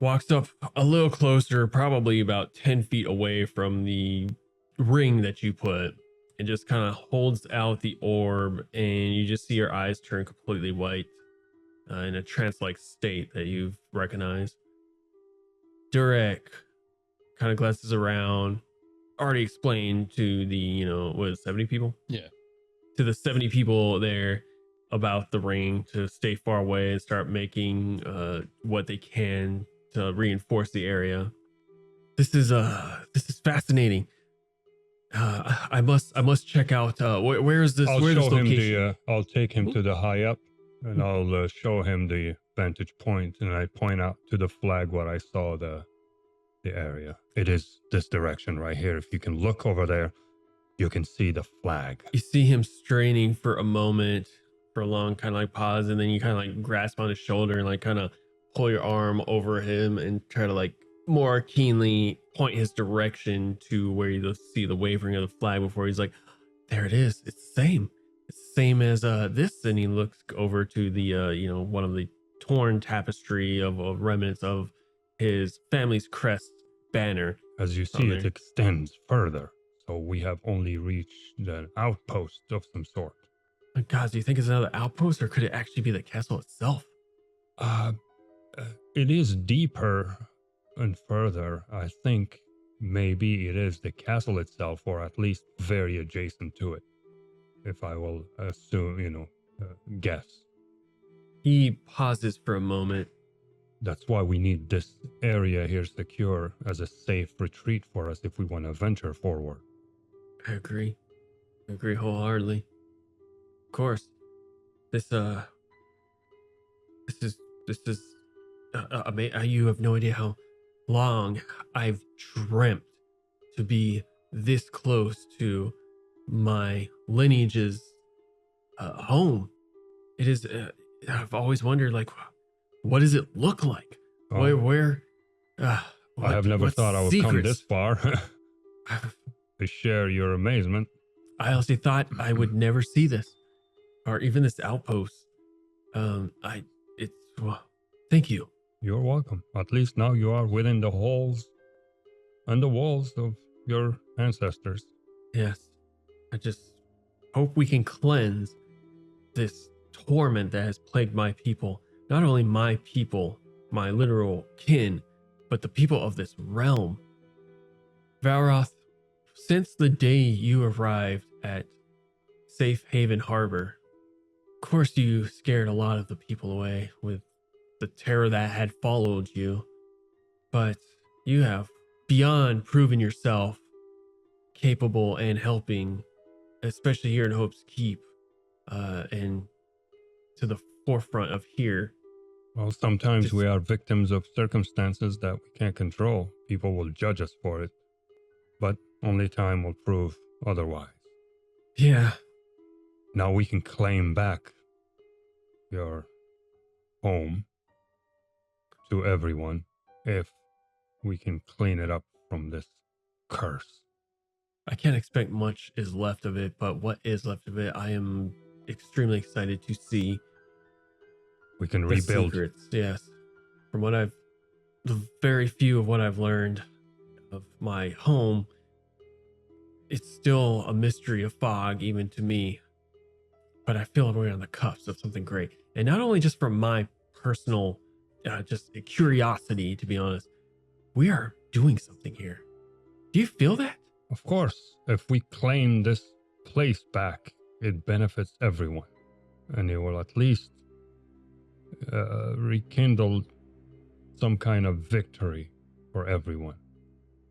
walks up a little closer, probably about 10 feet away from the ring that you put, and just kind of holds out the orb, and you just see her eyes turn completely white in a trance-like state that you've recognized. Durek kind of glances around, already explained to the, 70 people?
Yeah.
To the 70 people there about the ring to stay far away and start making what they can to reinforce the area. This is fascinating. I must check out where is this? Where's this location?
I'll take him to the high up, and I'll show him the vantage point, and I point out to the flag where I saw the area. It is this direction right here. If you can look over there, you can see the flag.
You see him straining for a moment, for a long kind of like pause, and then you kind of like grasp on his shoulder and like kind of pull your arm over him and try to like more keenly point his direction to where you see the wavering of the flag before he's like, there it is. It's the same. It's the same as this. And he looks over to the, one of the torn tapestry of remnants of his family's crest banner.
As you see, it extends further. So we have only reached an outpost of some sort.
My God, do you think it's another outpost, or could it actually be the castle itself?
It is deeper and further. I think maybe it is the castle itself, or at least very adjacent to it, if I will assume, guess.
He pauses for a moment.
That's why we need this area here secure as a safe retreat for us if we want to venture forward.
I agree wholeheartedly. Of course, this is you have no idea how long I've dreamt to be this close to my lineage's home. It is. I've always wondered, like, what does it look like? Where?
I have never thought I would come this far. To share your amazement.
I honestly thought I would never see this, or even this outpost. Thank you.
You're welcome. At least now you are within the halls and the walls of your ancestors.
Yes. I just hope we can cleanse this torment that has plagued my people. Not only my people, my literal kin, but the people of this realm. Valroth, since the day you arrived at Safe Haven Harbor, of course you scared a lot of the people away with the terror that had followed you, but you have beyond proven yourself capable and helping, especially here in Hope's Keep, and to the forefront of here
Well, sometimes we are victims of circumstances that we can't control. People will judge us for it, but only time will prove otherwise.
Yeah.
Now we can claim back your home to everyone if we can clean it up from this curse.
I can't expect much is left of it, but what is left of it, I am extremely excited to see.
We can
The
rebuild.
secrets, yes. From the very few of what I've learned of my home, it's still a mystery of fog, even to me. But I feel like we're on the cusp of something great. And not only just from my personal, just curiosity, to be honest, we are doing something here. Do you feel that?
Of course, if we claim this place back, it benefits everyone. And it will at least rekindle some kind of victory for everyone.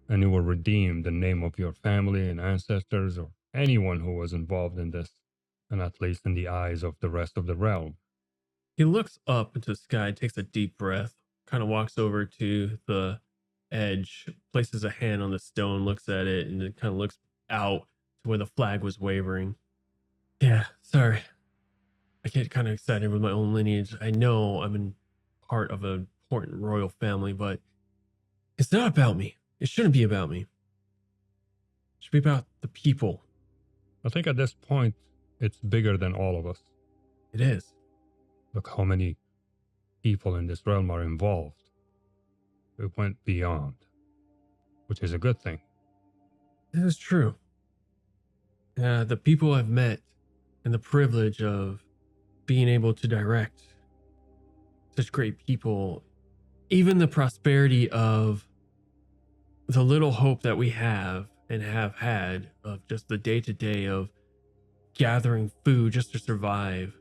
And it will redeem the name of your family and ancestors or anyone who was involved in this, and at least in the eyes of the rest of the realm.
He looks up into the sky, takes a deep breath, kind of walks over to the edge, places a hand on the stone, looks at it, and then kind of looks out to where the flag was wavering. Yeah, sorry. I get kind of excited with my own lineage. I know I'm in part of an important royal family, but it's not about me. It shouldn't be about me. It should be about the people.
I think at this point, it's bigger than all of us.
It is.
Look how many people in this realm are involved. It went beyond, which is a good thing.
It is true. The people I've met and the privilege of being able to direct such great people, even the prosperity of the little hope that we have and have had of just the day-to-day of gathering food just to survive.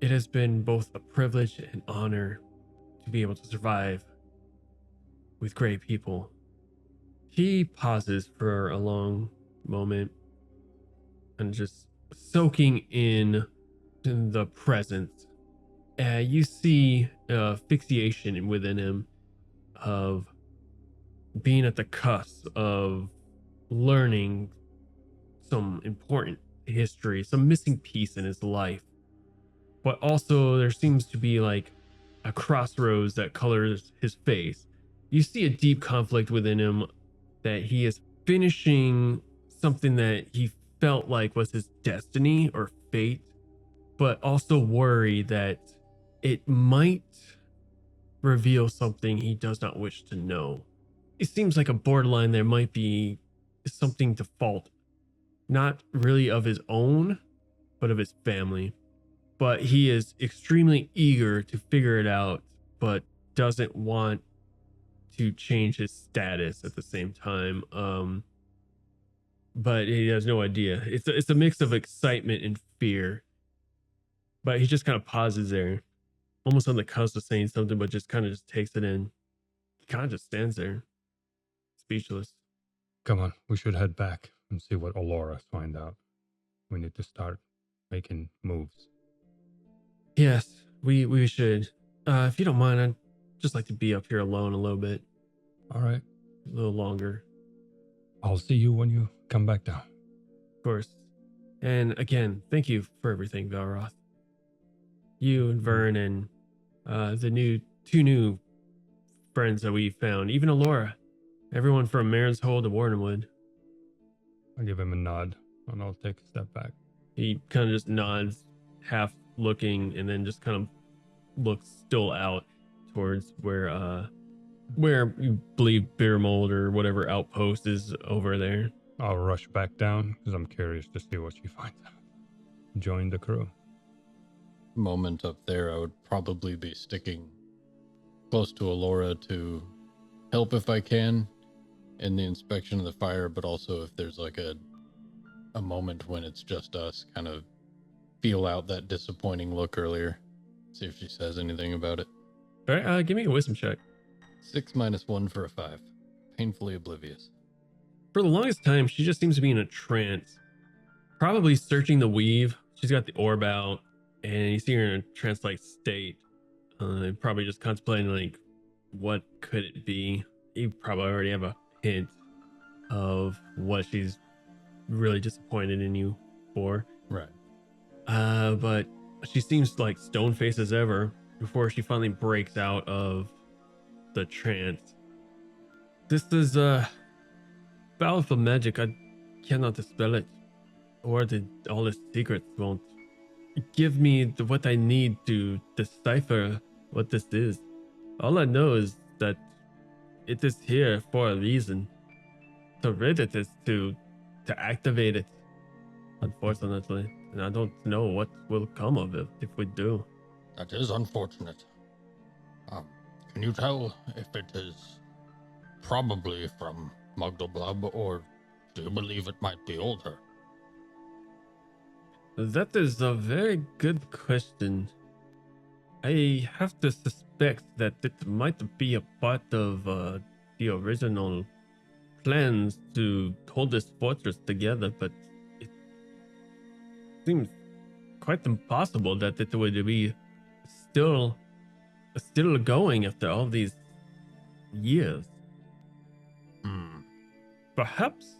It has been both a privilege and honor to be able to survive with great people. He pauses for a long moment and just soaking in the presence. You see asphyxiation within him of being at the cusp of learning some important history, some missing piece in his life. But also there seems to be like a crossroads that colors his face. You see a deep conflict within him that he is finishing something that he felt like was his destiny or fate, but also worry that it might reveal something he does not wish to know. It seems like a borderline there might be something to fault, not really of his own, but of his family. But he is extremely eager to figure it out, but doesn't want to change his status at the same time. But he has no idea. It's a mix of excitement and fear. But he just kind of pauses there, almost on the cusp of saying something, but just kind of just takes it in. He kind of just stands there, speechless.
Come on, we should head back and see what Allura find out. We need to start making moves.
Yes, we should. If you don't mind, I'd just like to be up here alone a little bit.
All right.
A little longer.
I'll see you when you come back down.
Of course. And again, thank you for everything, Valroth. You and Vern and the two new friends that we found, even Allura. Everyone from Marin's Hold to Wardenwood.
I'll give him a nod and I'll take a step back.
He kind of just nods, half looking, and then just kind of looks still out towards where you believe Bittermold or whatever outpost is over there.
I'll rush back down because I'm curious to see what she finds out. Join the crew.
Moment up there, I would probably be sticking close to Allura to help if I can in the inspection of the fire, but also if there's like a moment when it's just us, kind of feel out that disappointing look earlier. See if she says anything about it.
All right, give me a wisdom check.
6 minus 1 for a 5. Painfully oblivious.
For the longest time, she just seems to be in a trance. Probably searching the weave. She's got the orb out, and you see her in a trance-like state. Probably just contemplating like, what could it be? You probably already have a hint of what she's really disappointed in you for.
Right.
But she seems like stone faced as ever before she finally breaks out of the trance. This is powerful magic. I cannot dispel it, or all the secrets won't give me what I need to decipher what this is. All I know is that it is here for a reason. To rid it is to activate it, unfortunately. And I don't know what will come of it if we do.
That is unfortunate. Can you tell if it is probably from Mugdulblub, or do you believe it might be older?
That is a very good question. I have to suspect that it might be a part of the original plans to hold this fortress together, but it seems quite impossible that it would be still going after all these years. Perhaps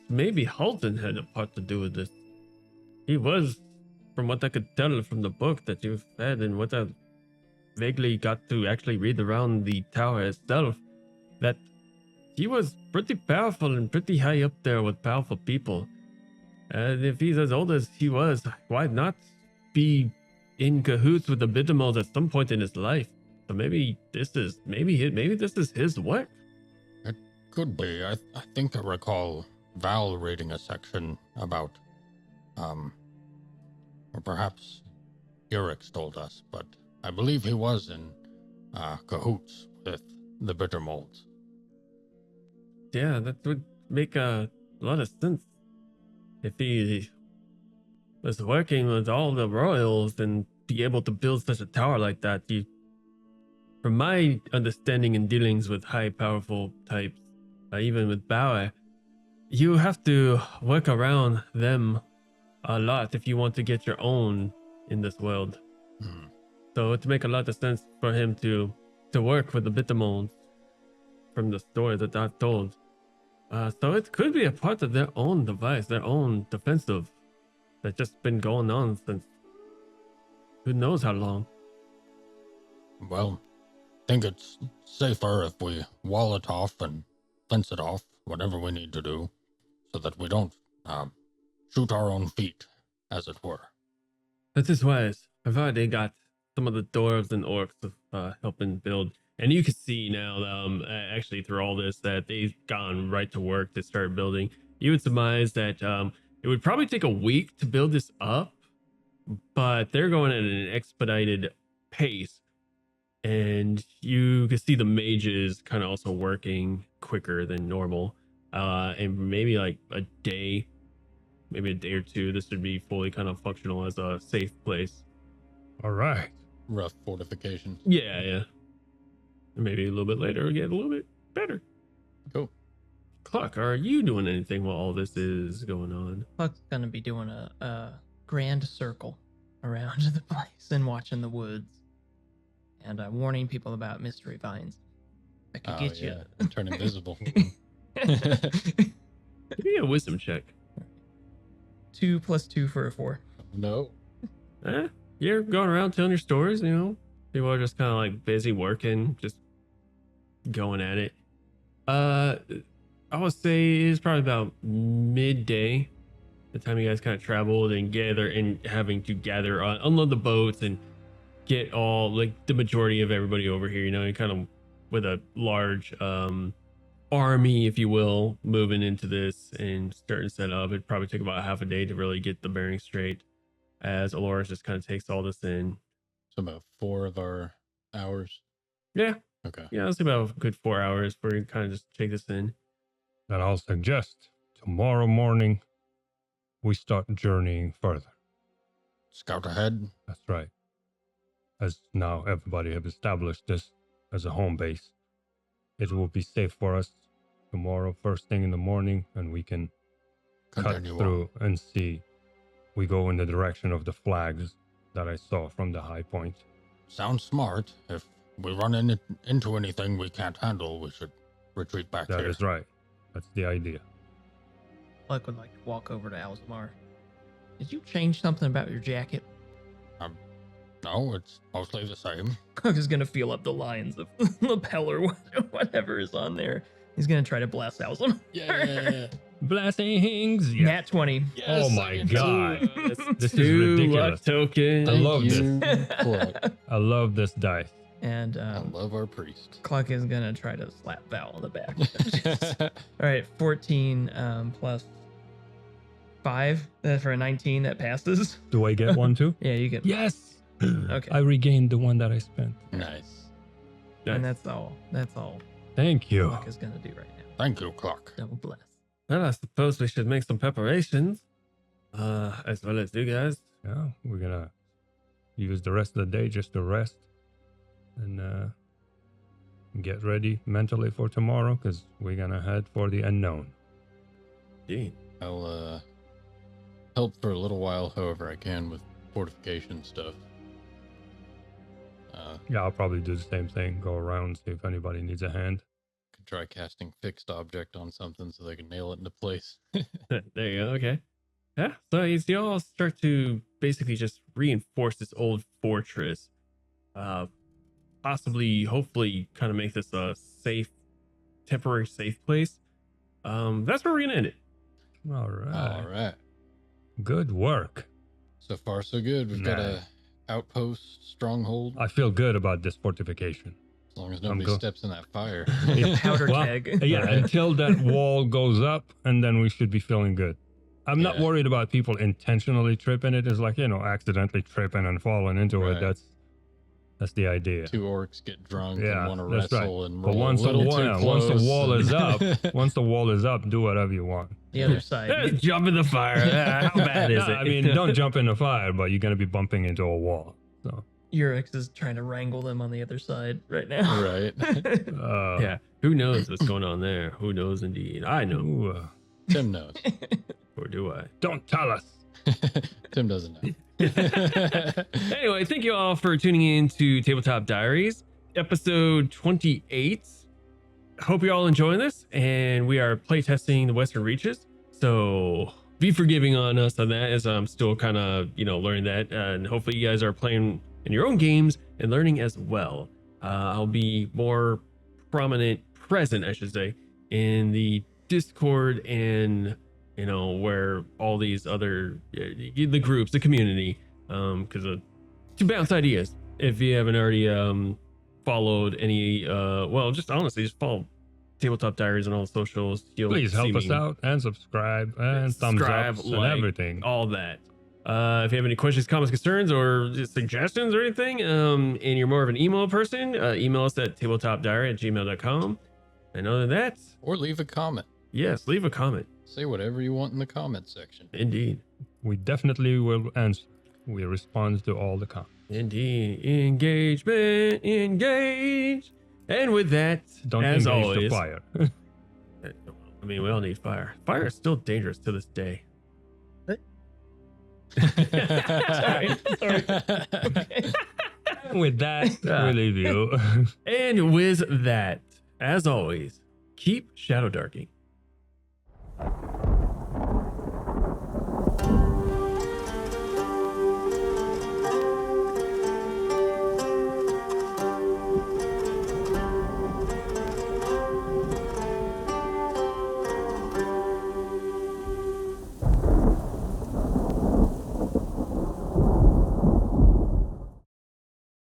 maybe Halton had a part to do with this. He was, from what I could tell from the book that you've read and what I vaguely got to actually read around the tower itself, that he was pretty powerful and pretty high up there with powerful people. And if he's as old as he was, why not be in cahoots with the Bittermold at some point in his life? So maybe this is his work.
It could be. I think I recall Val reading a section about, or perhaps Eric's told us, but I believe he was in cahoots with the Bittermolds.
Yeah, that would make a lot of sense. If he was working with all the royals and be able to build such a tower like that, from my understanding and dealings with high powerful types, even with Bauer, you have to work around them a lot if you want to get your own in this world. So it would make a lot of sense for him to work with the Bittermolds from the story that I've told. So it could be a part of their own device, their own defensive, that's just been going on since who knows how long.
Well, I think it's safer if we wall it off and fence it off, whatever we need to do, so that we don't shoot our own feet, as it were.
That is wise. I've already got some of the dwarves and orcs helping build. And you can see now, actually through all this, that they've gone right to work to start building. You would surmise that it would probably take a week to build this up, but they're going at an expedited pace. And you can see the mages kind of also working quicker than normal. And maybe like a day or two, this would be fully kind of functional as a safe place.
All right.
Rough fortifications.
Yeah. Maybe a little bit later, get a little bit better.
Cool.
Cluck, are you doing anything while all this is going on?
Cluck's gonna be doing a grand circle around the place and watching the woods, and warning people about mystery vines that could get you.
And turn invisible.
Give me a wisdom check.
2 + 2 for a 4.
No.
You're going around telling your stories, you know. People are just kind of like busy working, just going at it. I would say it's probably about midday, the time you guys kind of traveled and having to gather, unload the boats and get all, like, the majority of everybody over here, you know, kind of with a large army, if you will, moving into this and starting to set up. It'd probably take about half a day to really get the bearing straight, as Aloris just kind of takes all this in.
So about 4 of our hours.
Yeah.
Okay.
Yeah, that's about a good 4 hours for you to kind of just take this in.
Then I'll suggest tomorrow morning we start journeying further.
Scout ahead.
That's right. As now everybody have established this as a home base, it will be safe for us tomorrow first thing in the morning, and we can
Continue
cut through and see. We go in the direction of the flags that I saw from the high point.
sounds smart. If we run into anything we can't handle, we should retreat back
That
here.
is right. That's the idea.
Luck would like to walk over to Alzamar. Did you change something about your jacket?
No, it's mostly the same.
Cook is gonna feel up the lines of lapel or whatever is on there. He's gonna try to blast Alzamar.
Yeah.
Blessings. Yeah.
Nat 20.
Oh my god. This is
Two luck
ridiculous.
tokens.
I love
Thank
this.
you, Cluck.
I love this dice.
And
I love our priest.
Cluck is gonna try to slap Val on the back. All right, 14 plus 5 for a 19 that passes.
Do I get one too?
Yeah, you get.
Yes.
Okay.
I regained the one that I spent.
Nice.
And that's all. That's all
Thank you.
Cluck is gonna do right now.
Thank you, Clock.
Double bless.
Well, I suppose we should make some preparations. As well as you guys.
Yeah, we're gonna use the rest of the day just to rest and get ready mentally for tomorrow because we're gonna head for the unknown.
Indeed.
I'll help for a little while, however I can, with fortification stuff.
Yeah, I'll probably do the same thing. Go around, see if anybody needs a hand.
Could try casting fixed object on something so they can nail it into place.
There you go. Okay. Yeah. So as you all start to basically just reinforce this old fortress, possibly, hopefully, kind of make this a safe, temporary safe place. That's where we're gonna end it.
All right.
All right.
Good work.
So far, so good. We've got a outpost stronghold.
I feel good about this fortification.
As long as nobody
good.
steps in that fire.
Powder
Well,
keg.
Yeah, until that wall goes up, and then we should be feeling good. I'm not
Yeah.
worried about people intentionally tripping it. It's like, accidentally tripping and falling into
Right.
it. That's the idea.
Two orcs get drunk
Yeah,
and want to
that's right.
wrestle and
But
roll
once
a
the
little
wall,
too
yeah,
close.
once the wall is up,
and-
once the wall is up, do whatever you want.
The other side.
Just jump in the fire. How bad is
No,
it?
I mean, don't jump in the fire, but you're gonna be bumping into a wall. So,
Urix is trying to wrangle them on the other side right now.
Right.
Yeah. Who knows what's going on there? Who knows indeed? I know.
ooh,
Tim knows.
Or do I?
don't tell us.
Tim doesn't know.
Anyway, thank you all for tuning in to Tabletop Diaries, episode 28. Hope you're all enjoying this, and we are playtesting the Western Reaches. So be forgiving on us on that, as I'm still kind of, learning that. And hopefully you guys are playing in your own games and learning as well. I'll be more present, I should say, in the Discord and where all these other the groups, the community, because to bounce ideas. If you haven't already followed any, just honestly, just follow Tabletop Diaries on all the socials. You'll
Please help
see
us
me.
out and subscribe and thumbs
Subscribe,
up
like,
and everything.
all that. If you have any questions, comments, concerns, or just suggestions or anything, and you're more of an email person, email us at tabletopdiary@gmail.com. And other than that,
Or leave a comment.
yes, leave a comment.
Say whatever you want in the comment section.
Indeed.
We definitely will answer. We respond to all the comments.
Indeed. Engagement, engage. And with that,
Don't
as
engage
always,
the fire.
I mean, we all need fire. Fire is still dangerous to this day.
Sorry.
With that, we leave you.
And with that, as always, keep shadow darking.